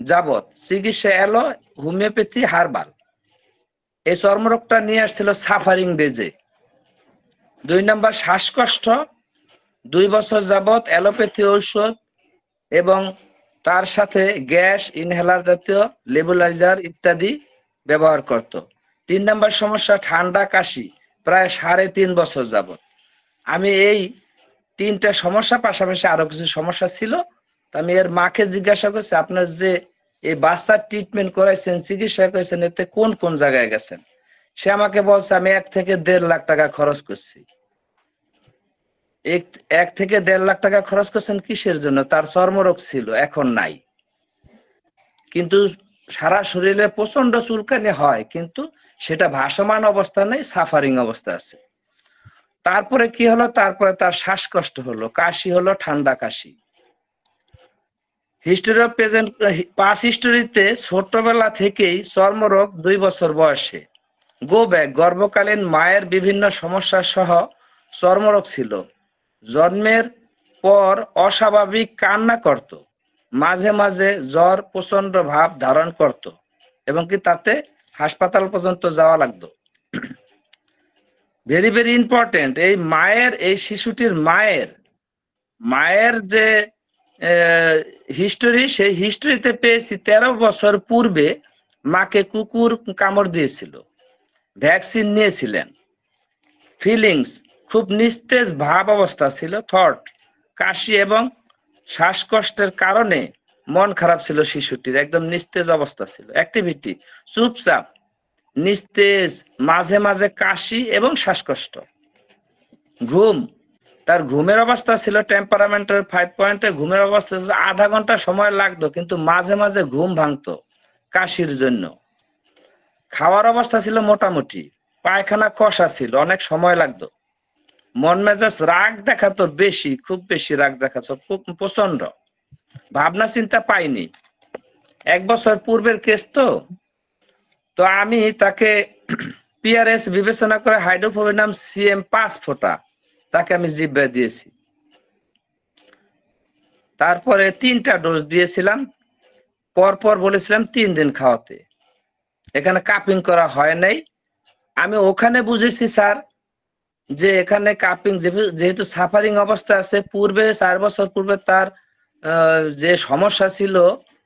B: যাবত, চিকিৎসা এলো হোমিওপ্যাথি, হার্বাল। এই চর্মরোগটা নিয়ে আসছিল সাফারিং বেজে। 2 নম্বর শ্বাসকষ্ট, 2 বছর যাবত অ্যালোপ্যাথি ঔষধ এবং তার সাথে গ্যাস, ইনহেলার জাতীয় লেবুলাইজার ইত্যাদি ব্যবহার করত। 3 নম্বর সমস্যা ঠান্ডা কাশি, প্রায় 3.5 বছর যাবত। আমি এই 3টা সমস্যা, পাশাপাশি আরো কিছু সমস্যা ছিল। আমি এর মাকে জিজ্ঞাসা করছি, আপনার যে এই বাচ্চার ট্রিটমেন্ট করাইছেন, চিকিৎসা করেছেন, এতে কোন কোন জায়গায় গেছেন? সে আমাকে বলছে, আমি 1 থেকে 1.5 লাখ টাকা খরচ করছি। 1 থেকে 1.5 লাখ টাকা খরচ করছেন কিসের জন্য? তার চর্মরোগ ছিল, এখন নাই, কিন্তু সারা শরীরে প্রচন্ড চুলকানি হয়, কিন্তু সেটা ভাসমান অবস্থা নেই, সাফারিং অবস্থা আছে। তারপরে কি হলো? তারপরে তার শ্বাসকষ্ট হলো, কাশি হলো, ঠান্ডা কাশি। হিস্টোরি অফ প্রেজেন্ট, পাস হিস্টোরিতে ছোটবেলা থেকেই চর্মরোগ, 2 বছর বয়সে। গো ব্যাক, গর্ভকালীন মায়ের বিভিন্ন সমস্যা সহ চর্মরোগ ছিল। জন্মের পর অস্বাভাবিক কান্না করত, মাঝে মাঝে জ্বর প্রচন্ড ভাব ধারণ করত, এবং কি তাতে হাসপাতাল পর্যন্ত যাওয়া লাগতো। ভেরি ভেরি ইম্পর্টেন্ট, এই মায়ের, এই শিশুটির মায়ের যে হিস্টোরি, সেই হিস্টোরিতে পেয়েছি 13 বছর পূর্বে মাকে কুকুর কামড় দিয়েছিল, ভ্যাকসিন নিয়েছিলেন। ফিলিংস, খুব নিস্তেজ ভাব অবস্থা ছিল। থট, কাশি এবং শ্বাসকষ্টের কারণে মন খারাপ ছিল শিশুটির, একদম নিস্তেজ অবস্থা ছিল। অ্যাক্টিভিটি, চুপচাপ, নিস্তেজ, মাঝে মাঝে কাশি এবং শ্বাসকষ্ট। ঘুম, তার ঘুমের অবস্থা ছিল টেম্পারামেন্টের 5 পয়েন্টে, ঘুমের অবস্থা ছিল আধা ঘন্টা সময় লাগতো, কিন্তু মাঝে মাঝে ঘুম ভাঙতো কাশির জন্য। খাওয়ার অবস্থা ছিল মোটামুটি, পায়খানা কষা ছিল, অনেক সময় লাগতো। মন মেজাজ রাগ দেখাতো বেশি, খুব বেশি রাগ দেখাতো, প্রচন্ড। ভাবনা চিন্তা পাইনি, 1 বছর পূর্বের কেস তো। তো আমি তাকে পিআরএস বিবেচনা করে হাইড্রোফোবিনাম সিএম 5 ফোঁটা তাকে আমি জিহ্বায় দিয়েছি। তারপরে 3টা ডোজ দিয়েছিলাম, পরপর বলেছিলাম 3 দিন খাওয়াতে। এখানে কাপিং করা হয় নাই। আমি ওখানে বুঝেছি স্যার যে এখানে কাপিং, যেহেতু সাফারিং অবস্থা আছে, পূর্বে 4 বছর পূর্বে তার যে সমস্যা ছিল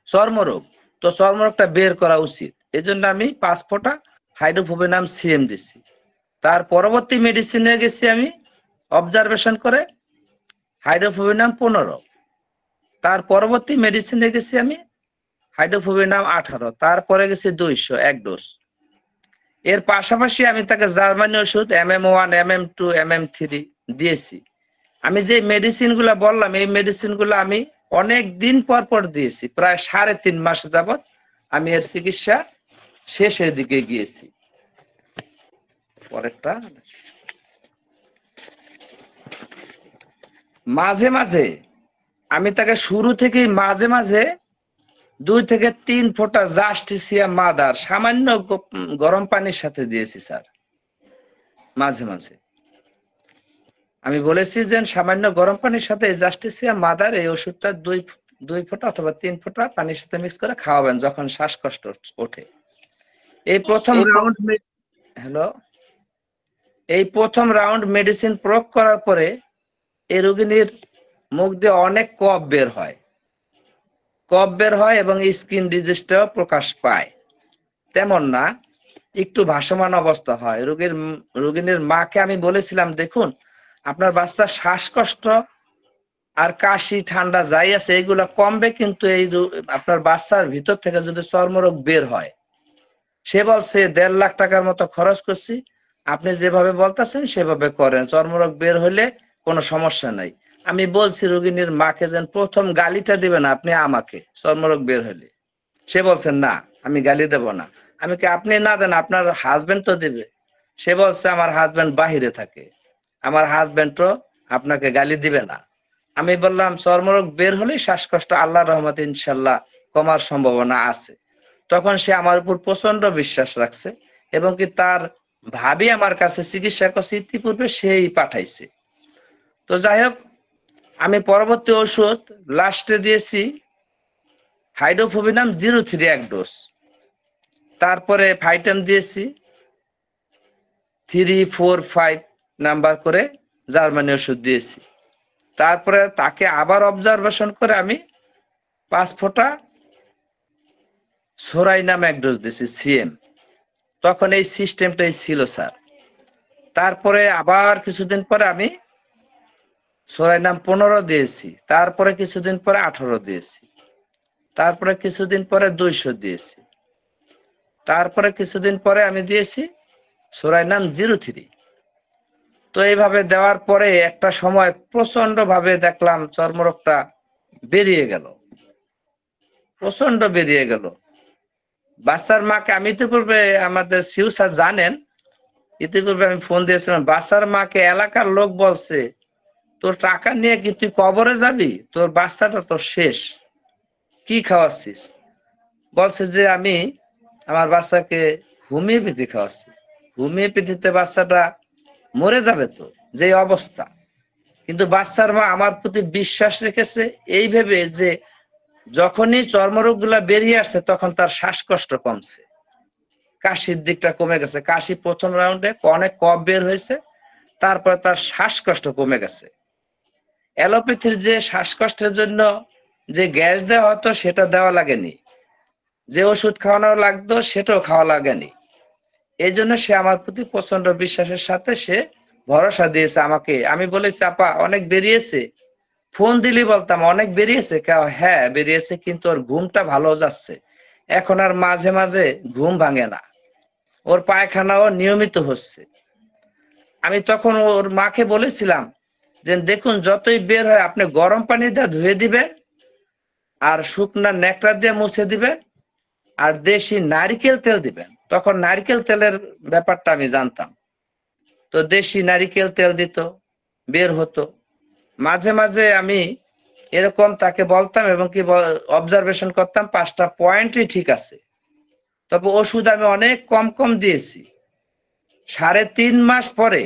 B: চর্মরোগ, তো চর্মরোগটা বের করা উচিত, এজন্য আমি 5 ফোঁটা হাইড্রোফোবিনাম সিএম দিছি। তার পরবর্তী মেডিসিনে গেছি আমি অবজারভেশন করে হাইড্রোফোবিনাম 15। তার পরবর্তী মেডিসিনে গেছি আমি হাইড্রোফোবিনাম 18। তারপরে গেছি 200 1 ডোজ। এর পাশাপাশি আমি তাকে জার্মানি ওষুধ MM1 MM2 MM3 দিয়েছি। আমি যে মেডিসিন গুলা বললাম, এই মেডিসিন গুলো আমি অনেক দিন পর পর দিয়েছি, প্রায় 3.5 মাস যাবত আমি এর চিকিৎসা শেষের দিকে গিয়েছি। পরেরটা, মাঝে মাঝে আমি তাকে শুরু থেকেই মাঝে মাঝে 2 থেকে 3 ফোঁটা জাস্টিসিয়া মাদার সামান্য গরম পানির সাথে দিয়েছি স্যার। মাঝে মাঝে আমি বলেছি যে সামান্য গরম পানির সাথে জাস্টিসিয়া মাদার এই ওষুধটা 2 ফোঁটা অথবা 3 ফোঁটা পানির সাথে মিক্স করে খাওয়াবেন যখন শ্বাসকষ্ট ওঠে। এই প্রথম রাউন্ড মেডিসিন প্রয়োগ করার পরে এই রোগীর মুখ দিয়ে অনেক কফ বের হয় এবং স্কিন ডিজিজটাও প্রকাশ পায়। তেমন না, একটু ভাসমান অবস্থা হয়। রোগীর মাকে আমি বলেছিলাম, দেখুন আপনার বাচ্চা শ্বাসকষ্ট আর কাশি ঠান্ডা যাই আছে এইগুলা কমবে, কিন্তু এই আপনার বাচ্চার ভিতর থেকে যদি চর্মরোগ বের হয়। সে বলছে 1.5 লাখ টাকার মতো খরচ করছি, আপনি যেভাবে বলতেছেন সেভাবে করেন, চর্মরোগ বের হলে কোনো সমস্যা নাই। আমি বলছি রোগীর মাকে যেন প্রথম গালিটা দিবেন আপনি আমাকে চর্মরোগ বের হলে। সে বলছেন না, আমি গালি দেব না। আমি কি আপনি না দেন, আপনার হাজবেন্ড তো দিবে। সে বলছে আমার হাজবেন্ড বাহিরে থাকে, আমার হাজবেন্ড তো আপনাকে গালি দিবে না। আমি বললাম চর্মরোগ বের হলে শ্বাসকষ্ট আল্লাহর রহমতে ইনশাল্লাহ কমার সম্ভাবনা আছে। তখন সে আমার উপর প্রচন্ড বিশ্বাস রাখছে এবং কি তার ভাবি আমার কাছে চিকিৎসা করছে ইতিপূর্বে, সেই পাঠাইছে। তো যাই হোক, আমি পরবর্তী ওষুধ লাস্টে দিয়েছি হাইড্রোফোবিনাম 03 1 ডোজ। তারপরে ফাইটাম দিয়েছি 3, 4, 5 নাম্বার করে জার্মানি ওষুধ দিয়েছি। তারপরে তাকে আবার অবজারভেশন করে আমি 5 ফোঁটা সোরাইনাম 1 ডোজ দিয়েছি সিএম। তখন এই সিস্টেমটাই ছিল স্যার। তারপরে আবার কিছুদিন পরে আমি সোরাইনাম 15 দিয়েছি, তারপরে কিছুদিন পরে 18 দিয়েছি, তারপরে কিছুদিন পরে 200 দিয়েছি, তারপরে কিছুদিন পরে আমি দিয়েছি সোরাইনাম 03। তো এইভাবে দেওয়ার পরে একটা সময় প্রচন্ড ভাবে দেখলাম চর্মরোগটা বেরিয়ে গেল, প্রচন্ড বেরিয়ে গেল। বাচ্চার মাকে আমি ইতিপূর্বে, আমাদের সিউ স্যার জানেন, ইতিপূর্বে আমি ফোন দিয়েছিলাম, বাচ্চার মাকে এলাকার লোক বলছে তোর টাকা নিয়ে কি তুই কবরে যাবি, তোর বাচ্চাটা তো শেষ, কি খাওয়াচ্ছিস? বলছে যে আমি আমার বাচ্চাকে হোমিওপ্যাথি খাওয়াচ্ছি। হোমিওপ্যাথিতে বাচ্চাটা মরে যাবে তো, যে অবস্থা। কিন্তু বাচ্চার মা আমার প্রতি বিশ্বাস রেখেছে এই ভেবে যে যখনই চর্মরোগ গুলা বেরিয়ে আসছে তখন তার শ্বাসকষ্ট কমছে, কাশির দিকটা কমে গেছে। কাশি প্রথম রাউন্ডে অনেক কফ বের হয়েছে, তারপরে তার শ্বাসকষ্ট কমে গেছে। অ্যালোপ্যাথির যে শ্বাসকষ্টের জন্য যে গ্যাস দেওয়া হতো সেটা দেওয়া লাগেনি, যে ওষুধ খাওয়ানো লাগতো সেটাও খাওয়া লাগেনি। এই জন্য সে আমার প্রতি প্রচন্ড বিশ্বাসের সাথে সে ভরসা দিয়েছে আমাকে। আমি বলেছি আপা অনেক বেরিয়েছে, ফোন দিলি বলতাম অনেক বেরিয়েছে, হ্যাঁ বেরিয়েছে, কিন্তু ওর ঘুমটা ভালো যাচ্ছে, এখন আর মাঝে মাঝে ঘুম ভাঙে না। ওর পায়খানাও নিয়মিত হচ্ছে। আমি তখন ওর মাকে বলেছিলাম যে দেখুন যতই বের হয় আপনি গরম পানি দিয়ে ধুয়ে দিবেন, আর শুকনা ন্যাকড়া দিয়ে মুছে দিবেন, আর দেশি নারিকেল তেল দিবেন। তখন নারিকেল তেলের ব্যাপারটা আমি জানতাম, তো দেশি নারিকেল তেল দিত, বের হতো। মাঝে মাঝে আমি এরকম তাকে বলতাম এবং কি অবজারভেশন করতাম 5টা পয়েন্টই ঠিক আছে। তবে ওষুধ আমি অনেক কম কম দিয়েছি। 3.5 মাস পরে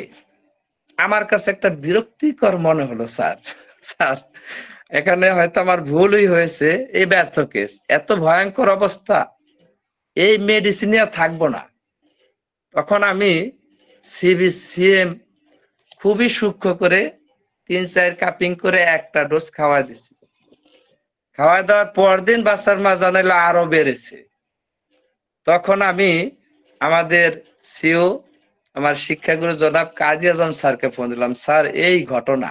B: আমার কাছে একটা বিরক্তিকর মনে হলো, স্যার এখানে হয়তো আমার ভুলই হয়েছে, এই ব্যর্থ কেস, এত ভয়ঙ্কর অবস্থা, এই মেডিসিনে আর থাকবো না। তখন আমি সিবিসিএম খুবই সূক্ষ্ম করে 3-4 কাপিং করে একটা ডোজ খাওয়া দিছি। খাওয়া দেওয়ার পরদিন বাচ্চার মা জানাইলো আরো বেড়েছে। তখন আমি আমাদের সিও আমার শিক্ষাগুরু জনাব কাজী আজম স্যারকে ফোন দিলাম, স্যার এই ঘটনা,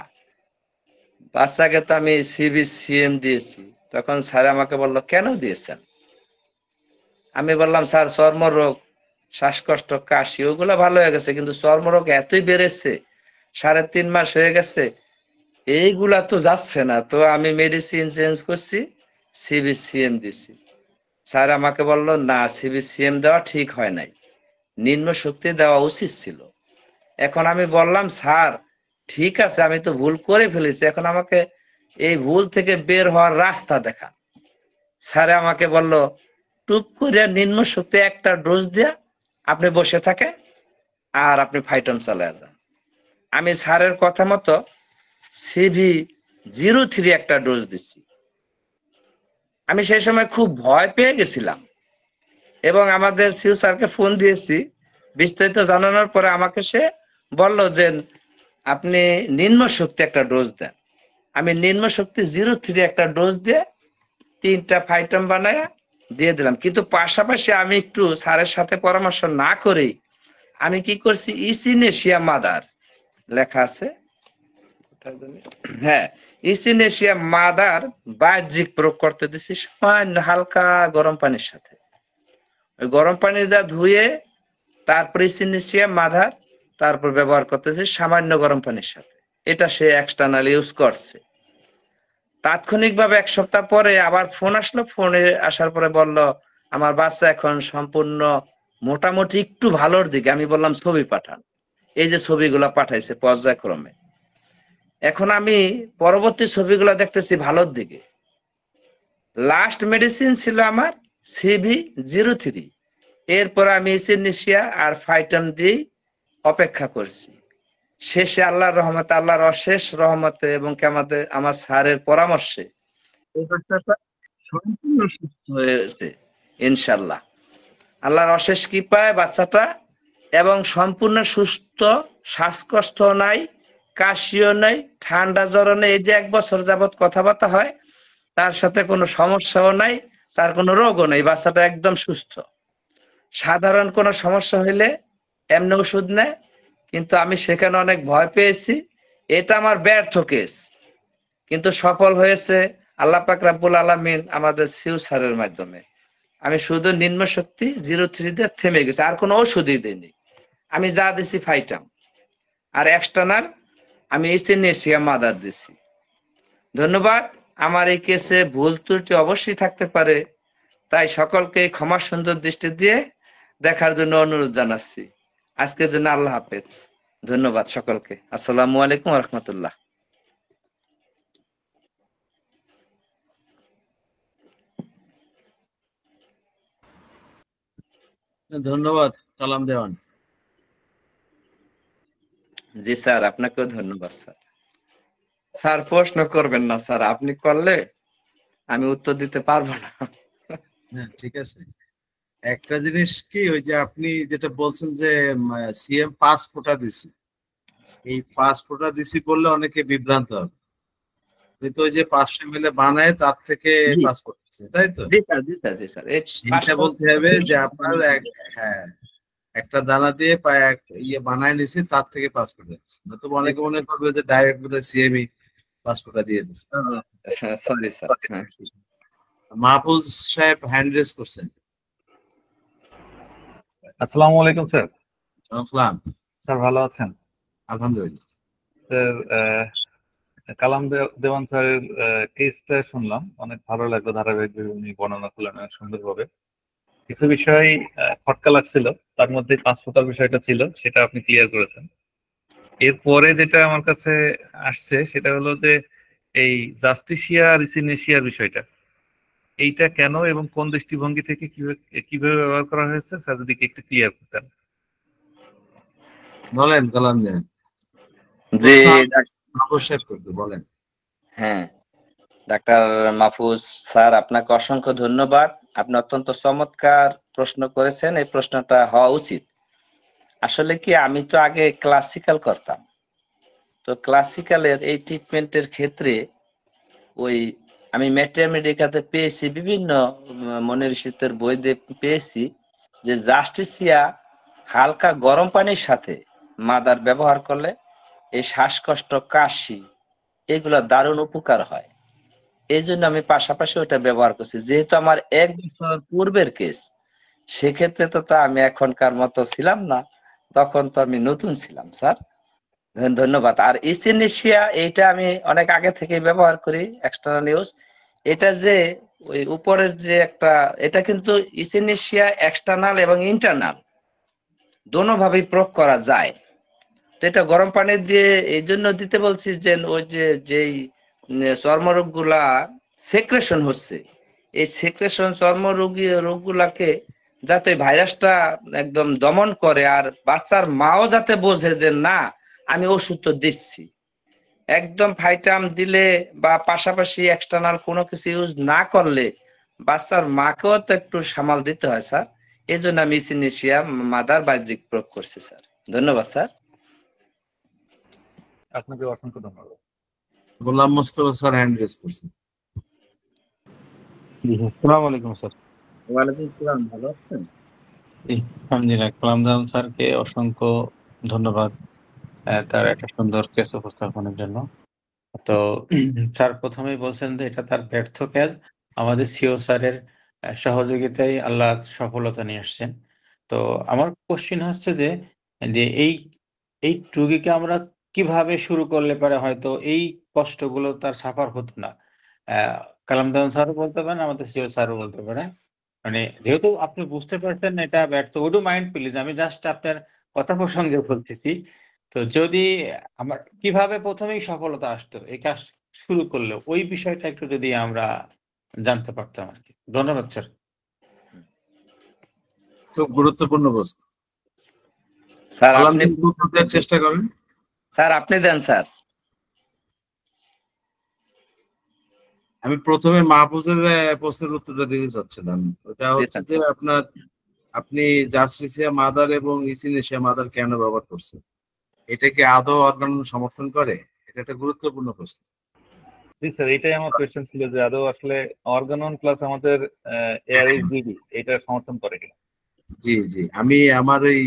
B: বাচ্চাকে তো আমি সিবিসিএম দিয়েছি। তখন স্যার আমাকে বললো কেন দিয়েছেন? আমি বললাম স্যার চর্মরোগ, শ্বাসকষ্ট, কাশি ওগুলো ভালো হয়ে গেছে, কিন্তু চর্মরোগ এতই বেড়েছে, 3.5 মাস হয়ে গেছে, এইগুলা তো যাচ্ছে না, তো আমি মেডিসিন চেঞ্জ করছি, সিবিসিএম দিছি। স্যার আমাকে বললো না, সিবিসিএম দেওয়া ঠিক হয় নাই, নিম্ন শক্তি দেওয়া উচিত ছিল। এখন আমি বললাম স্যার ঠিক আছে, আমি তো ভুল করে ফেলেছি, এখন আমাকে এই ভুল থেকে বের হওয়ার রাস্তা দেখান। স্যার আমাকে বলল টুপ করে নিম্ন শক্তি একটা ডোজ দিয়া আপনি বসে থাকেন আর আপনি ফাইটম চালিয়ে যান। আমি স্যারের কথা মতো CV03 একটা ডোজ দিচ্ছি। আমি সেই সময় খুব ভয় পেয়ে গেছিলাম এবং আমাদের সিউ স্যারকে ফোন দিয়েছি, বিস্তারিত জানানোর পরে আমাকে সে বলল যে আপনি নিম্ন শক্তি একটা ডোজ দেন। আমি নিম্ন শক্তি 03 একটা ডোজ দিয়ে 3টা ফাইটাম বানায় দিয়ে দিলাম। কিন্তু পাশাপাশি আমি একটু স্যারের সাথে পরামর্শ না করেই আমি কি করছি, ইসিনেশিয়া মাদার লেখা আছে, হ্যাঁ, ইসিনেশিয়া মাদার বাহ্যিক প্রয়োগ করতে দিচ্ছি সামান্য হালকা গরম পানির সাথে। ওই গরম পানি দিয়ে ধুয়ে তারপর ইসিনেশিয়া মাদার তারপর ব্যবহার করতেছি সামান্য গরম পানির সাথে। এটা সে এক্সটার্নাল ইউজ করছে। তাৎক্ষণিকভাবে 1 সপ্তাহ পরে আবার ফোন আসলো, ফোনে আসার পরে বলল আমার বাচ্চা এখন সম্পূর্ণ মোটামুটি একটু ভালোর দিকে। আমি বললাম ছবি পাঠান, এই যে ছবিগুলা পাঠাইছে পর্যায়ক্রমে। এখন আমি পরবর্তী ছবিগুলা দেখতেছি ভালোর দিকে। লাস্ট মেডিসিন ছিল আমার CV03, এরপর আমি ইসিনেশিয়া আর ফাইটাম দিয়ে অপেক্ষা করছি। শেষে আল্লাহর রহমতে, আল্লাহর অশেষ রহমতে এবং আমার স্যারের পরামর্শে এই বাচ্চাটা সম্পূর্ণ সুস্থ হয়েছে ইনশাল্লাহ। আল্লাহর অশেষ কৃপায় বাচ্চাটা এবং সম্পূর্ণ সুস্থ, শ্বাসকষ্ট নাই, কাশিও নাই, ঠান্ডা জ্বরও নেই। এই যে 1 বছর যাবত কথাবার্তা হয়, তার সাথে কোনো সমস্যাও নাই, তার কোনো রোগও নেই, বাচ্চাটা একদম সুস্থ। সাধারণ কোনো সমস্যা হইলে এমনি ওষুধ নেয়, কিন্তু আমি সেখানে অনেক ভয় পেয়েছি। এটা আমার ব্যর্থ কেস, কিন্তু সফল হয়েছে আল্লাহ পাক রাব্বুল আলামিন আমাদের সিউ স্যারের মাধ্যমে। আমি শুধু নিম্ন শক্তি 03 দিয়ে থেমে গেছি, আর কোনো ওষুধই দিইনি। আমি যা দিছি ফাইটাম আর এক্সটার্নাল আমি ইসিনেশিয়া মাদার দিছি। ধন্যবাদ। আমার এই কেসে ভুল ত্রুটি অবশ্যই থাকতে পারে, তাই সকলকে ক্ষমা সুন্দর দৃষ্টি দিয়ে দেখার জন্য অনুরোধ জানাচ্ছি। আজকের জন্য আল্লাহ হাফেজ। ধন্যবাদ সকলকে। আসসালামু আলাইকুম ওয়া রাহমাতুল্লাহ।
C: ধন্যবাদ কালাম দেওয়ান।
B: জি স্যার, আপনাকেও ধন্যবাদ স্যার। স্যার প্রশ্ন করবেন না স্যার, আপনি করলে আমি উত্তর দিতে পারবো না।
C: হ্যাঁ ঠিক আছে। একটা জিনিস কি, ওই যে আপনি যেটা বলছেন যে সিএম 5 ফোঁটা দিছি, এই 5 ফোঁটা দিছি বললে অনেকে বিভ্রান্ত হবে। কিন্তু ওই যে 500 ml বানায় তার থেকে 5 ফোঁটা দিছে, তাই তো?
B: জি স্যার, জি স্যার, জি স্যার।
C: এইটা বলতে হবে যে আপনার হ্যাঁ একটা দানা দিয়ে প্রায় ইয়ে বানায় নিছি, তার থেকে 5 ফোঁটা দিচ্ছে। নতুবা অনেকে মনে করবে যে ডাইরেক্ট বোধহয় সিএমই 5 ফোঁটা দিয়ে দিচ্ছে।
B: Sorry sir.
C: মাহফুজ সাহেব হ্যান্ড রেজ করছেন।
D: আসসালামু আলাইকুম স্যার।
C: আসসালাম।
D: স্যার ভালো আছেন?
C: আলহামদুলিল্লাহ।
D: স্যার কালাম দেওয়ান স্যারের কেসটা শুনলাম, অনেক ভালো লাগলো, ধারাবাহিকভাবে উনি বর্ণনা করলেন অনেক সুন্দরভাবে। কিছু বিষয় খটকা লাগছিল, তার মধ্যে পাসপোর্টার বিষয়টা ছিল, সেটা আপনি ক্লিয়ার করেছেন। এরপরে যেটা আমার কাছে আসছে সেটা হলো যে এই জাস্টিসিয়া আর ইসিনেশিয়ার বিষয়টা, এইটা কেন এবং কোন দৃষ্টিভঙ্গি থেকে কিভাবে ব্যবহার করা হয়েছে স্যার যদি একটু ক্লিয়ার করতেন।
C: বলেন কালাম দেন।
B: জি
C: অবশ্যই করতে বলেন।
B: হ্যাঁ, ডাক্তার মাহফুজ স্যার, আপনাকে অসংখ্য ধন্যবাদ। আপনি অত্যন্ত চমৎকার প্রশ্ন করেছেন, এই প্রশ্নটা হওয়া উচিত। আসলে কি, আমি তো আগে ক্লাসিক্যাল করতাম, তো ক্লাসিক্যালের এই ট্রিটমেন্টের ক্ষেত্রে ওই আমি ম্যাথমেটিকাতে পেয়েছি, বিভিন্ন মনের শীতের বই দিয়ে পেয়েছি যে জাস্টিসিয়া হালকা গরম পানির সাথে মাদার ব্যবহার করলে এই শ্বাসকষ্ট, কাশি, এগুলা দারুণ উপকার হয়। এই জন্য আমি পাশাপাশি ওটা ব্যবহার করছি। যেহেতু আমার 1 বছর পূর্বের কেস, সেক্ষেত্রে তো তা আমি এখনকার মতো ছিলাম না, তখন তো আমি নতুন ছিলাম স্যার। ধন্যবাদ। আর ইসিনেশিয়া এইটা আমি অনেক আগে থেকে ব্যবহার করি, এক্সটার্নাল ইউজ। এটা যে ওই উপরের যে একটা, এটা কিন্তু ইসিনেশিয়া এক্সটার্নাল এবং ইন্টারনাল দোনোভাবেই প্রয়োগ করা যায়। তো এটা গরম পানি দিয়ে এই জন্য দিতে বলছি যে ওই যে যেই চর্মরোগ গুলা সেক্রেশন হচ্ছে, এই সেক্রেশন রোগগুলাকে যাতে ভাইরাসটা একদম দমন করে, আর বাচ্চার মাও যাতে বোঝে যে না আমি ওষুধ তো দিচ্ছি। একদম ফাইটাম দিলে বা পাশাপাশি এক্সটার্নাল কোনো কিছু ইউজ না করলে বাচ্চার মাকেও তো একটু সামাল দিতে হয় স্যার। এই জন্য আমি ইসিনেশিয়া মাদার বাহ্যিক প্রয়োগ করছি স্যার। ধন্যবাদ স্যার।
D: আপনাকে অসংখ্য ধন্যবাদ।
C: Golam Mostafa sir hand raise করছেন।
E: আসসালামু আলাইকুম স্যার।
B: ওয়ালাইকুম আসসালাম, ভালো আছেন?
E: আলহামদুলিল্লাহ, কালাম দেওয়ান স্যারকে অসংখ্য ধন্যবাদ তার একটা সুন্দর কেস উপস্থাপনের জন্য। তো স্যার প্রথমেই বলছেন যে এটা তার ব্যর্থ কাজ, আমাদের সিও স্যারের সহযোগিতায় আল্লাহ সফলতা নিয়ে আসছেন। তো আমার কোশ্চিন হচ্ছে যে যে এই এই রুগীকে আমরা কিভাবে শুরু করলে পারে হয়তো এই কষ্টগুলো তার সাফার হতো না। কালাম দেওয়ান স্যারও বলতে পারেন, আমাদের সিও স্যারও বলতে পারেন। মানে যেহেতু আপনি বুঝতে পারছেন এটা ব্যর্থ, ওডু মাইন্ড প্লিজ, আমি জাস্ট আপনার কথা প্রসঙ্গে বলতেছি। তো যদি আমার কিভাবে প্রথমেই সফলতা আসতো এই কাজ শুরু করলে, ওই বিষয়টা একটু যদি আমরা জানতে পারতাম আর কি। ধন্যবাদ স্যার।
C: খুব গুরুত্বপূর্ণ বস্তু।
B: স্যার
C: কালাম
B: আপনি
C: দিন উত্তর দেওয়ার চেষ্টা করেন।
B: স্যার আপনি দেন স্যার।
C: আমি প্রথমে মাহফুজের প্রশ্নের উত্তরটা দিতে চাচ্ছিলাম। ওটা হচ্ছে যে আপনি জাস্টিসিয়া মাদার এবং ইসিনেশিয়া মাদার কেন ব্যবহার করছেন, এটা কি আদৌ অর্গান সমর্থন করে? এটা একটা গুরুত্বপূর্ণ প্রশ্ন।
D: জি স্যার, এটাই আমার কোয়েশ্চেন ছিল যে আদৌ আসলে অর্গানন প্লাস আমাদের এআরএসবিডি এটা সমর্থন করে কিনা।
C: জি জি, আমি আমার এই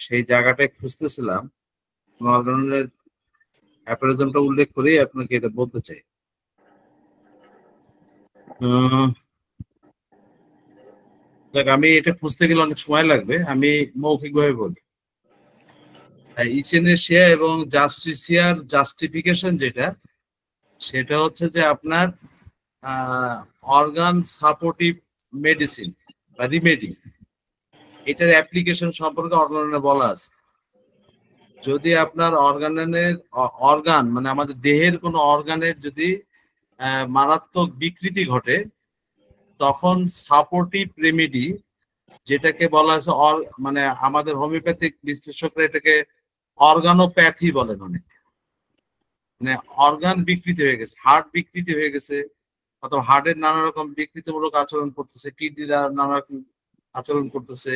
C: সেই জায়গাটায় খুঁজতেছিলাম, অর্গানের অ্যাপারিজমটা উল্লেখ করেই আপনাকে এটা বলতে চাই। দেখ, আমি এটা খুঁজতে গেলে অনেক সময় লাগবে, আমি মৌখিকভাবে বলি। ইসিনেশিয়া এবং জাস্টিসিয়ার জাস্টিফিকেশন যেটা, সেটা হচ্ছে যে আপনার অর্গান সাপোর্টিভ মেডিসিন বা রিমেডি, এটার অ্যাপ্লিকেশন সম্পর্কে অর্গানে বলা আছে। যদি আপনার অর্গান মানে আমাদের দেহের কোনো অর্গানের যদি মারাত্মক বিকৃতি ঘটে, তখন সাপোর্টিভ রেমেডি, যেটাকে বলা হয়েছে মানে আমাদের হোমিওপ্যাথিক বিশ্লেষকরা এটাকে অর্গানোপ্যাথি বলেন অনেক। মানে অর্গান বিকৃতি হয়ে গেছে, হার্ট বিকৃতি হয়ে গেছে, অথবা হার্টের নানা রকম বিকৃতিমূলক আচরণ করতেছে, কিডনিরা নানা রকম আচরণ করতেছে,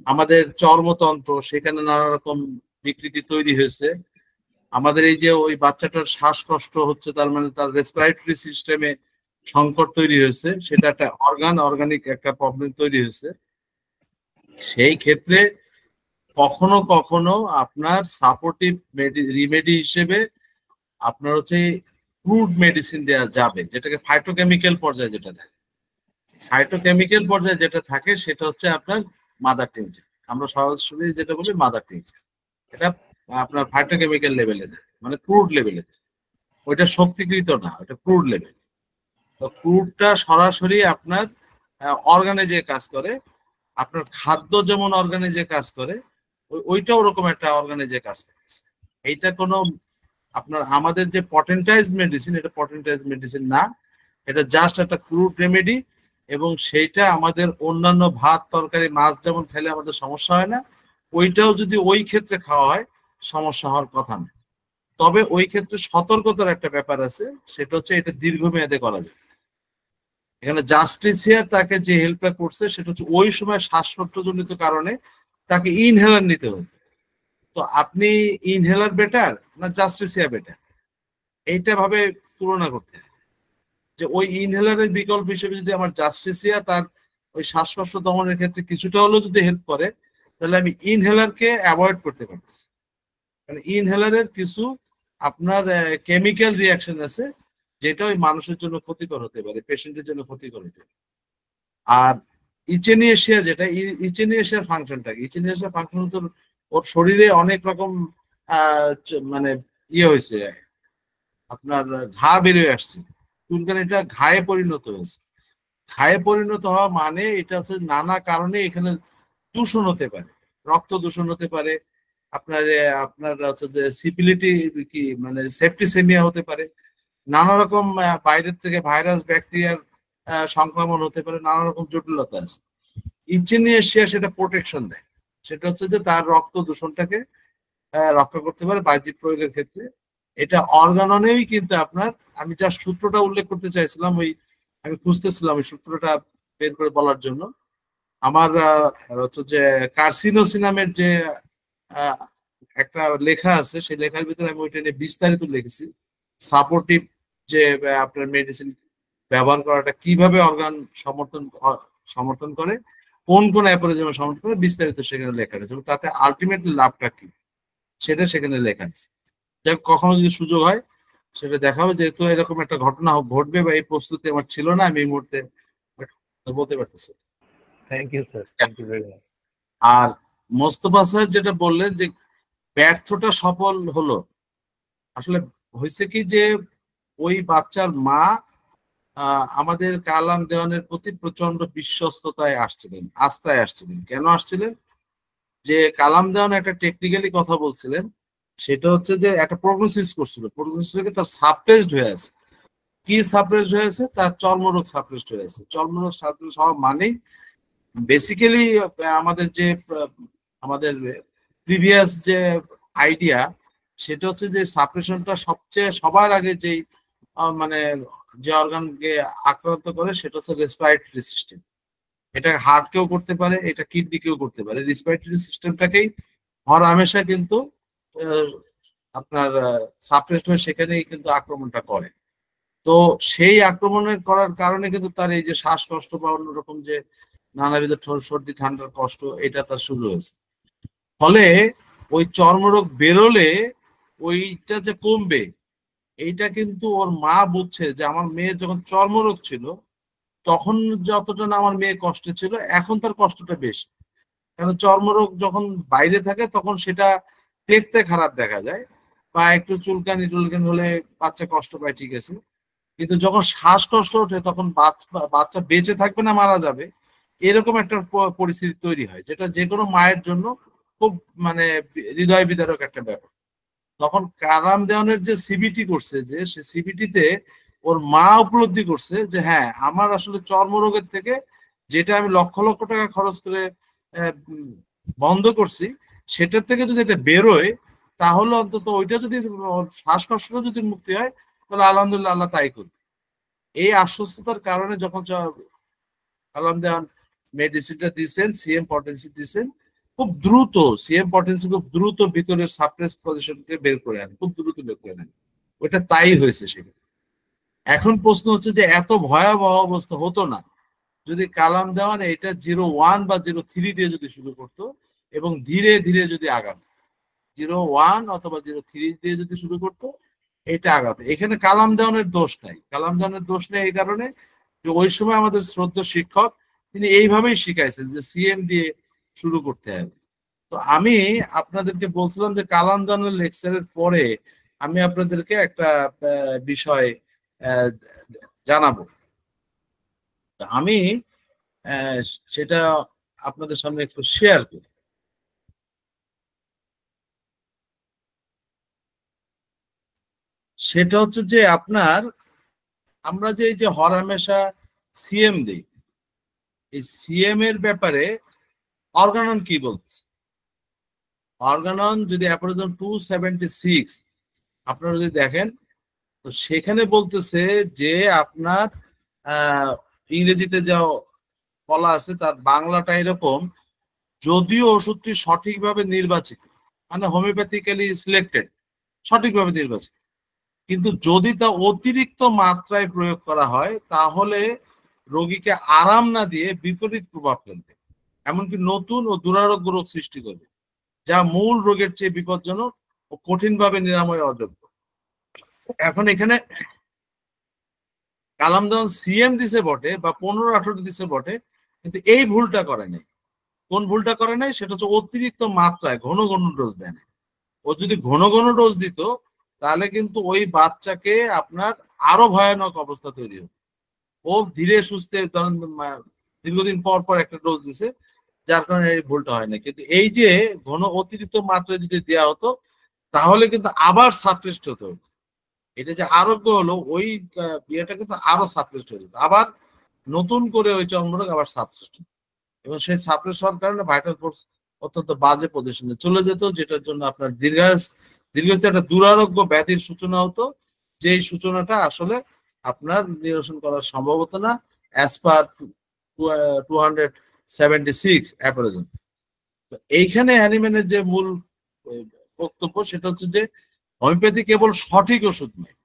C: আমাদের চর্মতন্ত্র সেখানে নানা রকম বিকৃতি তৈরি হয়েছে, আমাদের এই যে ওই বাচ্চাটার শ্বাসকষ্ট হচ্ছে, তার মানে তার রেসপিরেটরি সিস্টেমে সংকট তৈরি হয়েছে, সেটা একটা অর্গানিক একটা প্রবলেম তৈরি হয়েছে। সেই ক্ষেত্রে কখনো কখনো আপনার সাপোর্টিভ রিমেডি হিসেবে আপনার হচ্ছে ক্রুড মেডিসিন দেওয়া যাবে, যেটাকে ফাইটোকেমিক্যাল পর্যায়ে যেটা থাকে। ফাইটোকেমিক্যাল পর্যায়ে যেটা থাকে সেটা হচ্ছে আপনার মাদার টিনচার, আমরা সরাসরি যেটা বলি মাদার টিনচার, এটা আপনার ফাইটোকেমিক্যাল লেভেলে দেয়, মানে ক্রুড লেভেলে, ওইটা শক্তিকৃত না, ওটা ক্রুড লেভেল। তো ক্রুডটা সরাসরি আপনার অর্গানে যে কাজ করে, আপনার খাদ্য যেমন অর্গানে যে কাজ করে, ওইটা ওরকম একটা অর্গানে যে কাজ করে। এইটা কোনো আপনার আমাদের যে পটেন্টাইজ মেডিসিন, এটা পটেন্টাইজ মেডিসিন না, এটা জাস্ট একটা ক্রুড রেমেডি, এবং সেইটা আমাদের অন্যান্য ভাত তরকারি মাছ যেমন খেলে আমাদের সমস্যা হয় না, ওইটাও যদি ওই ক্ষেত্রে খাওয়া হয় সমস্যা হওয়ার কথা না। তবে ওই ক্ষেত্রে সতর্কতার একটা ব্যাপার আছে, সেটা হচ্ছে এটা দীর্ঘমেয়াদে করা যায়। এখানে জাস্টিসিয়া তাকে যে হেল্পটা করছে সেটা হচ্ছে ওই সময় শ্বাসকষ্টজনিত কারণে তাকে ইনহেলার নিতে হবে। তো আপনি ইনহেলার বেটার না জাস্টিসিয়া বেটার, এইটা ভাবে তুলনা করতে হয়, যে ওই ইনহেলারের বিকল্প হিসেবে যদি আমার জাস্টিসিয়া তার ওই শ্বাসকষ্ট দমনের ক্ষেত্রে কিছুটা হলেও যদি হেল্প করে, তাহলে আমি ইনহেলারকে অ্যাভয়েড করতে পারছি। মানে ইনহেলারের কিছু আপনার কেমিক্যাল রিয়াকশন আছে যেটা ওই মানুষের জন্য ক্ষতিকর হতে পারে, পেশেন্টের জন্য ক্ষতিকর হতে পারে। আর ইচেনিয়েশিয়া যেটা, ইচেনিয়েশিয়ার ফাংশনটা কি? ইচেনিয়েশিয়ার ফাংশন তো ওর শরীরে অনেক রকম মানে হয়েছে, আপনার ঘা বেরিয়ে আসছে, চুলকানিটা ঘায়ে পরিণত হয়েছে। ঘায়ে পরিণত হওয়া মানে এটা হচ্ছে নানা কারণে এখানে দূষণ হতে পারে, রক্ত দূষণ হতে পারে, আপনার আপনার হচ্ছে যে সিপিলিটি কি মানে সেপ্টিসেমিয়া হতে পারে, নানা রকম বাইরের থেকে ভাইরাস ব্যাকটেরিয়ার সংক্রমণ হতে পারে, নানা রকম জটিলতা আছে। ইচেনিয়েশিয়া সেটা প্রোটেকশন দেয়, সেটা হচ্ছে যে তার রক্ত দূষণটাকে রক্ষা করতে পারে বাহ্যিক প্রয়োগের ক্ষেত্রে। এটা অর্গাননেই কিন্তু আপনার, আমি যা সূত্রটা উল্লেখ করতে চাইছিলাম, ওই আমি খুঁজতেছিলাম ওই সূত্রটা বের করে বলার জন্য। আমার হচ্ছে যে কার্সিনোসিনামের যে একটা লেখা আছে, সেই লেখার ভিতরে আমি ওইটা নিয়ে বিস্তারিত লিখেছি, সাপোর্টিভ যে আপনার মেডিসিন ব্যবহার করাটা কিভাবে অর্গান সমর্থন করে, কোন কোন অ্যাপোরিজম সমর্থন করে, বিস্তারিত সেখানে লেখা আছে, এবং তাতে আলটিমেটলি লাভটা কি সেটা সেখানে লেখা আছে। যাই কখনো যদি সুযোগ হয় সেটা দেখাবো, যেহেতু এরকম একটা ঘটনা ঘটবে বা এই প্রস্তুতি আমার ছিল না, আমি এই মুহূর্তে বলতে পারতেছি।
D: Thank you sir, thank you very much.
C: আর মোস্তফা স্যার যেটা বললেন যে ব্যর্থটা সফল হলো, আসলে হয়েছে কি যে ওই বাচ্চার মা আমাদের কালাম দেওয়ানের প্রতি প্রচন্ড বিশ্বস্ততায় আসছিলেন, আস্থায় আসছিলেন। কেন আসছিলেন? যে কালাম দেওয়ান একটা টেকনিক্যালি কথা বলছিলেন, সেটা হচ্ছে যে একটা প্রগনোসিস করছিল, প্রগনোসিস থেকে তার সাপ্রেসড হয়ে আছে। কি সাপ্রেসড হয়েছে? তার চর্মরোগ সাপ্রেসড হয়ে আছে। চর্মরোগ সাপ্রেসড হওয়া মানেই বেসিক্যালি আমাদের যে আমাদের প্রিভিয়াস যে আইডিয়া, সেটা হচ্ছে যে সাপ্রেশনটা সবচেয়ে সবার আগে যেই মানে যে অর্গানকে আক্রান্ত করে সেটা হচ্ছে রেসপিরেটরি সিস্টেম। এটা হার্টকেও করতে পারে, এটা কিডনিকেও করতে পারে। রেসপিরেটরি সিস্টেমটাকেই হর হামেশা কিন্তু আপনার সাপ্রেসড হয়ে সেখানেই কিন্তু আক্রমণটা করে। তো সেই আক্রমণের করার কারণে কিন্তু তার এই যে শ্বাসকষ্ট বা অন্যরকম যে নানাবিধ সর্দি ঠান্ডার কষ্ট, এটা তার শুরু হয়েছে। ফলে ওই চর্মরোগ বেরোলে ওইটা যে কমবে, এইটা কিন্তু ওর মা বুঝছে যে আমার মেয়ের যখন চর্মরোগ ছিল তখন যতটা না আমার মেয়ে কষ্টে ছিল, এখন তার কষ্টটা বেশি। কারণ চর্মরোগ যখন বাইরে থাকে তখন সেটা দেখতে খারাপ দেখা যায়, বা একটু চুলকানি টুলকানি হলে বাচ্চা কষ্ট পায়, ঠিক আছে, কিন্তু যখন শ্বাসকষ্ট ওঠে তখন বাচ্চা বেঁচে থাকবে না মারা যাবে, এরকম একটা পরিস্থিতি তৈরি হয়, যেটা যে কোনো মায়ের জন্য খুব মানে হৃদয় বিদারক একটা ব্যাপার। তখন কালাম দেওয়ানের যে সিবিটি করছে, যে সে সিবিটিতে ওর মা উপলব্ধি করছে যে হ্যাঁ, আমার আসলে চর্মরোগের থেকে যেটা আমি লক্ষ লক্ষ টাকা খরচ করে বন্ধ করছি, সেটার থেকে যদি এটা বেরোয়, তাহলে অন্তত ওইটা যদি শ্বাসকষ্টটা যদি মুক্তি হয়, তাহলে আলহামদুলিল্লাহ আল্লাহ তাই করবে। এই আশ্বস্ততার কারণে যখন কালাম দেওয়ান মেডিসিনটা দিচ্ছেন, সিএম পটেন্সি দিচ্ছেন, খুব দ্রুত সিএম পটেন্সি খুব দ্রুত ভিতরের সাপ্রেস পজিশনকে বের করে আনে, খুব দ্রুত বের করে আনে। ওইটা তাই হয়েছে সেখানে। এখন প্রশ্ন হচ্ছে যে এত ভয়াবহ অবস্থা হতো না যদি কালাম দেওয়ান এটা 0-1 বা 0-3 দিয়ে যদি শুরু করতো এবং ধীরে ধীরে যদি আগাতো, 0-1 অথবা 0-3 দিয়ে যদি শুরু করতো, এটা আগাতো। এখানে কালাম দেওয়ানের দোষ নাই। কালাম দেওয়ানের দোষ নেই এই কারণে যে ওই সময় আমাদের শ্রদ্ধেয় শিক্ষক তিনি এইভাবেই শিখাইছেন যে সিএম দিয়ে শুরু করতে হবে। তো আমি আপনাদেরকে বলছিলাম যে কালাম দানের লেকচারের পরে আমি আপনাদেরকে একটা বিষয় জানাবো। আমি সেটা আপনাদের সামনে একটু শেয়ার করি। সেটা হচ্ছে যে আপনার আমরা যে এই যে হরহামেশা সিএম দিই, এই সিএম এর ব্যাপারে অর্গানন কি বলতেছে? অর্গানন যদি অ্যাপোরিজম 276 আপনারা যদি দেখেন, তো সেখানে বলতেছে যে আপনার ইংরেজিতে যা বলা আছে তার বাংলাটা এরকম, যদিও ওষুধটি সঠিকভাবে নির্বাচিত, মানে হোমিওপ্যাথিক্যালি সিলেক্টেড, সঠিকভাবে নির্বাচিত, কিন্তু যদি তা অতিরিক্ত মাত্রায় প্রয়োগ করা হয় তাহলে রোগীকে আরাম না দিয়ে বিপরীত প্রভাব ফেলবে, এমনকি নতুন ও দুরারোগ্য রোগ সৃষ্টি করবে, যা মূল রোগের চেয়ে বিপজ্জনক ও কঠিনভাবে নিরাময় অযোগ্য। এখন এখানে কালাম দেওয়ান সিএম দিছে বটে বা 15-18 দিছে বটে, কিন্তু এই ভুলটা করে নাই। কোন ভুলটা করে নাই? সেটা হচ্ছে অতিরিক্ত মাত্রায় ঘন ঘন ডোজ দেয় না। ও যদি ঘন ঘন ডোজ দিত তাহলে কিন্তু ওই বাচ্চাকে আপনার আরো ভয়ানক অবস্থা তৈরি হতো। ও ধীরে সুস্থে ধরেন দীর্ঘদিন পর পর একটা ডোজ দিছে, যার কারণে এই ভুলটা হয় না। কিন্তু এই যে ঘন অতিরিক্ত মাত্রায় যদি দেওয়া হতো তাহলে কিন্তু আবার সাপ্রেস্ট হতো। এটা যে আরোগ্য হলো ওই বিয়েটা কিন্তু আরো সাপ্রেস্ট হয়ে যেত, আবার নতুন করে ওই চর্মরোগ আবার সাপ্রেস্ট, এবং সেই সাপ্রেস্ট হওয়ার কারণে ভাইটাল ফোর্স অত্যন্ত বাজে পজিশনে চলে যেত, যেটার জন্য আপনার দীর্ঘস্থায়ী একটা দুরারোগ্য ব্যাধির সূচনা হতো, যেই সূচনাটা আসলে আপনার নিরসন করার সম্ভব হতো না অ্যাজ পার 276 অ্যাপারেজন। তো এইখানে হ্যানিম্যানের যে মূল বক্তব্য সেটা হচ্ছে যে হোমিওপ্যাথি কেবল সঠিক ওষুধ নয়,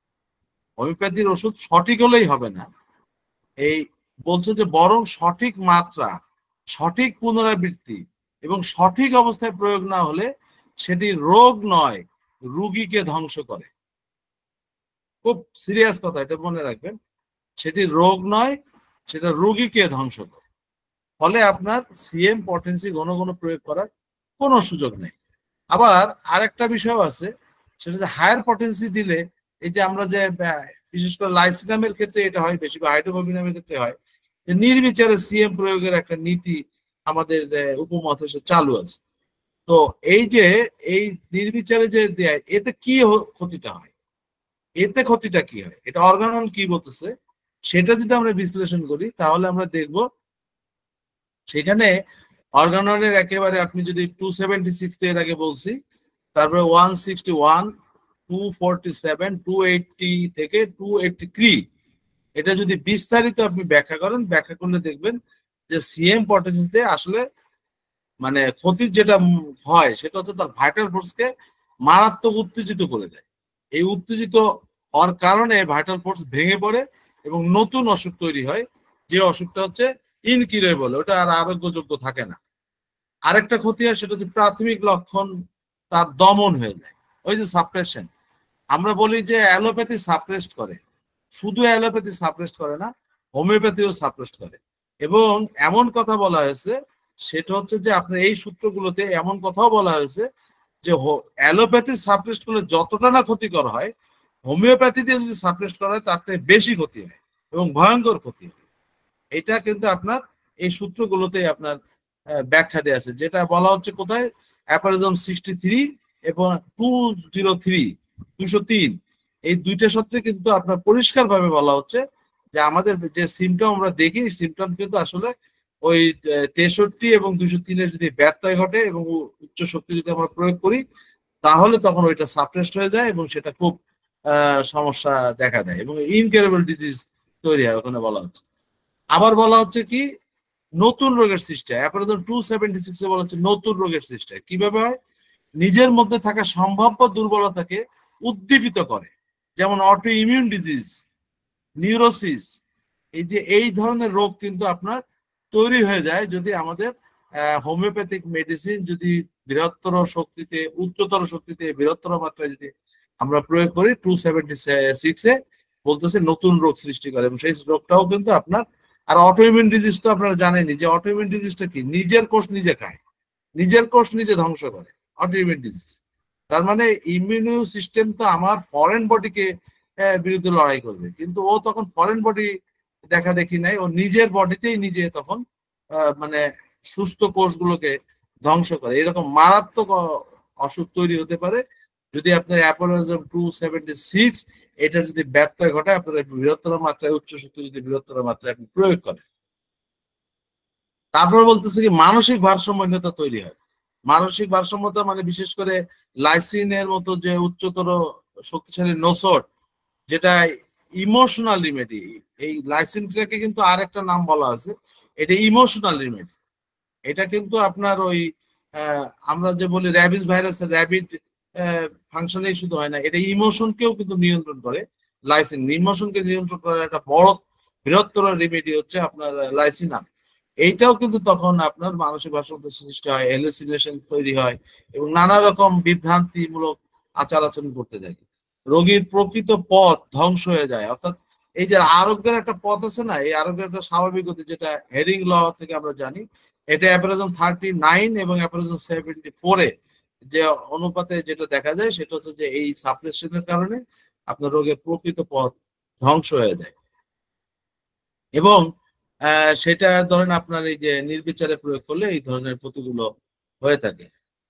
C: হোমিওপ্যাথির ওষুধ সঠিক হলেই হবে না, এই বলছে যে বরং সঠিক মাত্রা, সঠিক পুনরাবৃত্তি এবং সঠিক অবস্থায় প্রয়োগ না হলে সেটি রোগ নয় রুগীকে ধ্বংস করে। খুব সিরিয়াস কথা, এটা মনে রাখবেন, সেটি রোগ নয়, সেটা রুগীকে ধ্বংস করে। ফলে আপনার সিএম পটেন্সি ঘন ঘন প্রয়োগ করার কোনো সুযোগ নেই। আবার আরেকটা বিষয় আছে, সেটা যে হায়ার পটেন্সি দিলে, এই যে আমরা যে বিশেষ করে লাইসিনামের ক্ষেত্রে এটা হয় বেশি, বা হাইড্রোকোবিনামের ক্ষেত্রে হয়, যে নির্বিচারে সিএম প্রয়োগের একটা নীতি আমাদের উপমহাদেশে চালু আছে। তো এই যে এই নির্বিচারে যে দেয়, এতে কি ক্ষতিটা হয়, এতে ক্ষতিটা কি হয়, এটা অর্গানন কি বলতেছে সেটা যদি আমরা বিশ্লেষণ করি তাহলে আমরা দেখব সেখানে অর্গাননের একেবারে আপনি যদি 276 এর আগে বলছি, তারপরে 161, 247, 280 থেকে 283, এটা যদি বিস্তারিত আপনি ব্যাখ্যা করেন, ব্যাখ্যা করলে দেখবেন যে সিএম পটেন্সিতে আসলে মানে ক্ষতির যেটা হয় সেটা হচ্ছে তার ভাইটাল ফোর্সকে মারাত্মক উত্তেজিত করে দেয়। এই উত্তেজিত হওয়ার কারণে ভাইটাল ফোর্স ভেঙে পড়ে এবং নতুন অসুখ তৈরি হয়, যে অসুখটা হচ্ছে ইনকিউরেবল, ওটা আর আরোগ্যযোগ্য থাকে না। আরেকটা ক্ষতি হয়, সেটা হচ্ছে প্রাথমিক লক্ষণ তার দমন হয়ে যায়, ওই যে সাপ্রেশন। আমরা বলি যে অ্যালোপ্যাথি সাপ্রেস্ট করে, শুধু অ্যালোপ্যাথি সাপ্রেস্ট করে না, হোমিওপ্যাথিও সাপ্রেস্ট করে। এবং এমন কথা বলা হয়েছে, সেটা হচ্ছে যে আপনার এই সূত্রগুলোতে এমন কথাও বলা হয়েছে যে অ্যালোপ্যাথি সাপ্রেস্ট করলে যতটা না ক্ষতিকর হয়, হোমিওপ্যাথি দিয়ে যদি সাপ্রেস্ট করা হয় তার থেকে বেশি ক্ষতি হয় এবং ভয়ঙ্কর ক্ষতি হয়। এটা কিন্তু আপনার এই সূত্রগুলোতে আপনার ব্যাখ্যা দেওয়া আছে, যেটা বলা হচ্ছে কোথায়, অ্যাপারিজম 63 এবং 203, এই দুইটা সূত্রে কিন্তু আপনার পরিষ্কার ভাবে বলা হচ্ছে যে আমাদের যে সিমটম আমরা দেখি, সিমটম কিন্তু আসলে ওই 63 এবং 203 এর যদি ব্যত্যয় ঘটে এবং উচ্চ শক্তি যদি আমরা প্রয়োগ করি তাহলে তখন ওইটা সাপ্রেসড হয়ে যায় এবং সেটা খুব সমস্যা দেখা দেয় এবং ইনকিউরেবল ডিজিজ তৈরি হয়, ওখানে বলা হচ্ছে। আবার বলা হচ্ছে কি, নতুন রোগের সৃষ্টি হয়। অ্যাপারিজম 276 এ বলা হচ্ছে নতুন রোগের সৃষ্টি হয়। কিভাবে হয়? নিজের মধ্যে থাকা সম্ভাব্য দুর্বলতাকে উদ্দীপিত করে, যেমন অটো ইমিউন ডিজিজ, নিউরোসিস, এই ধরনের রোগ কিন্তু আপনার তৈরি হয়ে যায় যদি আমাদের হোমিওপ্যাথিক মেডিসিন যদি বৃহত্তর শক্তিতে, উচ্চতর শক্তিতে, বৃহত্তর মাত্রায় যদি আমরা প্রয়োগ করি। 276 এ বলতেছে নতুন রোগ সৃষ্টি করে, এবং সেই রোগটাও কিন্তু আপনার, আর অটোইমিউন ডিজিজ তো আপনারা জানেনই যে অটোইমিউন ডিজিজটা কি, নিজের কোষ নিজে খায়। নিজের কোষ নিজে ধ্বংস করে, অটোইমিউন ডিজিজ। তার মানে ইমিউন সিস্টেম তো আমার ফরেন বডিকে বিরুদ্ধে লড়াই করবে, কিন্তু ও তখন ফরেন বডি দেখা দেখি নাই, ও নিজের বডিতেই নিজে তখন মানে সুস্থ কোষগুলোকে ধ্বংস করে। এরকম মারাত্মক অসুখ তৈরি হতে পারে যদি আপনার অ্যাপোলোজম 276 এটা যদি ব্যত্যয় ঘটায়, আপনার বৃহত্তর মাত্রায় উচ্চ শক্তি যদি বৃহত্তর মাত্রায় আপনি প্রয়োগ করেন। তারপর বলতেছে কি মানসিক ভারসাম্যহীনতা তৈরি হয়। মানসিক ভারসাম্যতা মানে বিশেষ করে লাইসিনের মতো যে উচ্চতর শক্তিশালী নোসট, যেটা ইমোশনাল রিমেডি। এই লাইসিনটাকে কিন্তু আর একটা নাম বলা হয়েছে, এটা ইমোশনাল রিমেডি। এটা কিন্তু আপনার ওই আমরা যে বলি র্যাবিস ভাইরাসের র্যাবিড ফাংশনেই শুধু হয় না, এটা ইমোশনকেও কিন্তু নিয়ন্ত্রণ করে। লাইসিন ইমোশনকে নিয়ন্ত্রণ করার একটা বড় বৃহত্তর রেমেডি হচ্ছে আপনার লাইসিনাম। এইটাও কিন্তু তখন আপনার মানসিক ভারসাম্য সৃষ্টি হয়, হ্যালুসিনেশন তৈরি হয় এবং নানা রকম বিভ্রান্তিমূলক আচার আচরণ করতে থাকে। রোগীর প্রকৃত পথ ধ্বংস হয়ে যায়। অর্থাৎ এই যে আরোগ্যের একটা পথ আছে না, এই আরোগ্যের একটা স্বাভাবিক গতি, যেটা হেরিং ল থেকে আমরা জানি, এটা অ্যাপারেজম 39 এবং অ্যাপারেজম 74 যে অনুপাতে যেটা দেখা যায় সেটা হচ্ছে যে এই সাপ্রেশনের কারণে আপনার রোগের প্রকৃত পথ ধ্বংস হয়ে যায়। এবং সেটা ধরেন আপনার এই যে নির্বিচারে প্রয়োগ করলে এই ধরনের ক্ষতিগুলো হয়ে থাকে।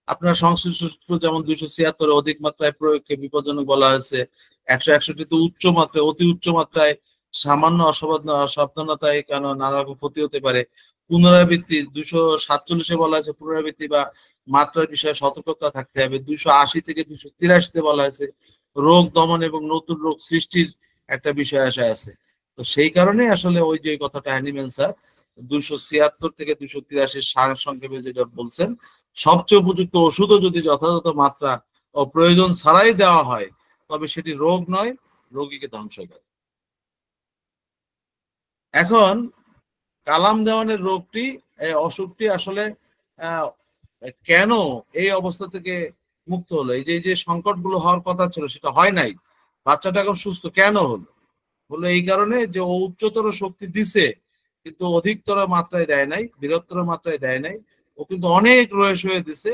C: আপনার সংশ্লিষ্ট সূত্র যেমন 276 অধিক মাত্রায় প্রয়োগকে বিপজ্জনক বলা হয়েছে। 161 তে উচ্চ মাত্রায়, অতি উচ্চ মাত্রায় সামান্য অসাবধানতায় কেন নানা রকম ক্ষতি হতে পারে। পুনরাবৃত্তি 247 বলা হয়েছে পুনরাবৃত্তি বা মাত্রার বিষয়ে সতর্কতা থাকতে হবে। 280 থেকে 283 বলা হয়েছে রোগ দমন এবং নতুন রোগ সৃষ্টির একটা বিষয় আছে। তো সেই কারণে আসলে ওই যে কথাটা অ্যানিম্যাল স্যার 276 থেকে 283 সার সংক্ষেপে যেটা বলছেন, সবচেয়ে উপযুক্ত ওষুধও যদি যথাযথ মাত্রা ও প্রয়োজন ছাড়াই দেওয়া হয় তবে সেটি রোগ নয়, রোগীকে ধ্বংস করে। এখন কালাম দেওয়ানের রোগটি, অসুখটি আসলে কেন এই অবস্থা থেকে মুক্ত হলো? এই যে সংকটগুলো হওয়ার কথা ছিল সেটা হয় নাই, বাচ্চাটা এখন সুস্থ কেন হলো? বলে এই কারণে যে ও উচ্চতর শক্তি দিছে কিন্তু অধিকতর মাত্রায় দেয় নাই, বৃহত্তর মাত্রায় দেয় নাই, ও কিন্তু অনেক রয়েস হয়ে দিছে।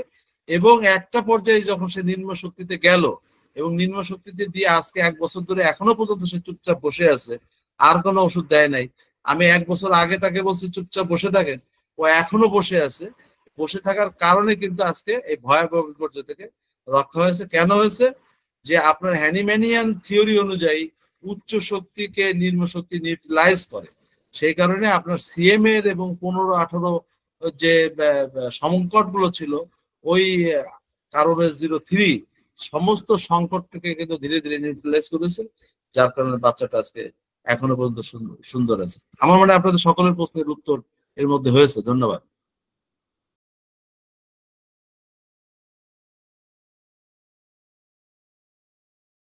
C: এবং একটা পর্যায়ে যখন সে নিম্ন শক্তিতে গেল এবং নিম্ন শক্তিতে দিয়ে আজকে 1 বছর ধরে এখনো পর্যন্ত সে চুপচাপ বসে আছে, আর কোনো ওষুধ দেয় নাই। আমি 1 বছর আগে তাকে বলছি চুপচাপ বসে থাকেন, ও এখনো বসে আছে। বসে থাকার কারণে কিন্তু আজকে এই ভয়াবহ বিপর্যয় থেকে রক্ষা হয়েছে। কেন হয়েছে? যে আপনার হ্যানিম্যানিয়ান থিওরি অনুযায়ী উচ্চ শক্তিকে নিম্ন শক্তি নিউট্রালাইজ করে। সেই কারণে আপনার সিএম এর এবং 15-18 যে সংকট গুলো ছিল, ওই কার্বোবেজ 03 সমস্ত সংকটকে কিন্তু ধীরে ধীরে নিউট্রালাইজ করেছে, যার কারণে বাচ্চাটা আজকে এখনো পর্যন্ত সুন্দর আছে। আমার মনে হয় আপনাদের সকলের প্রশ্নের উত্তর এর মধ্যে হয়েছে। ধন্যবাদ।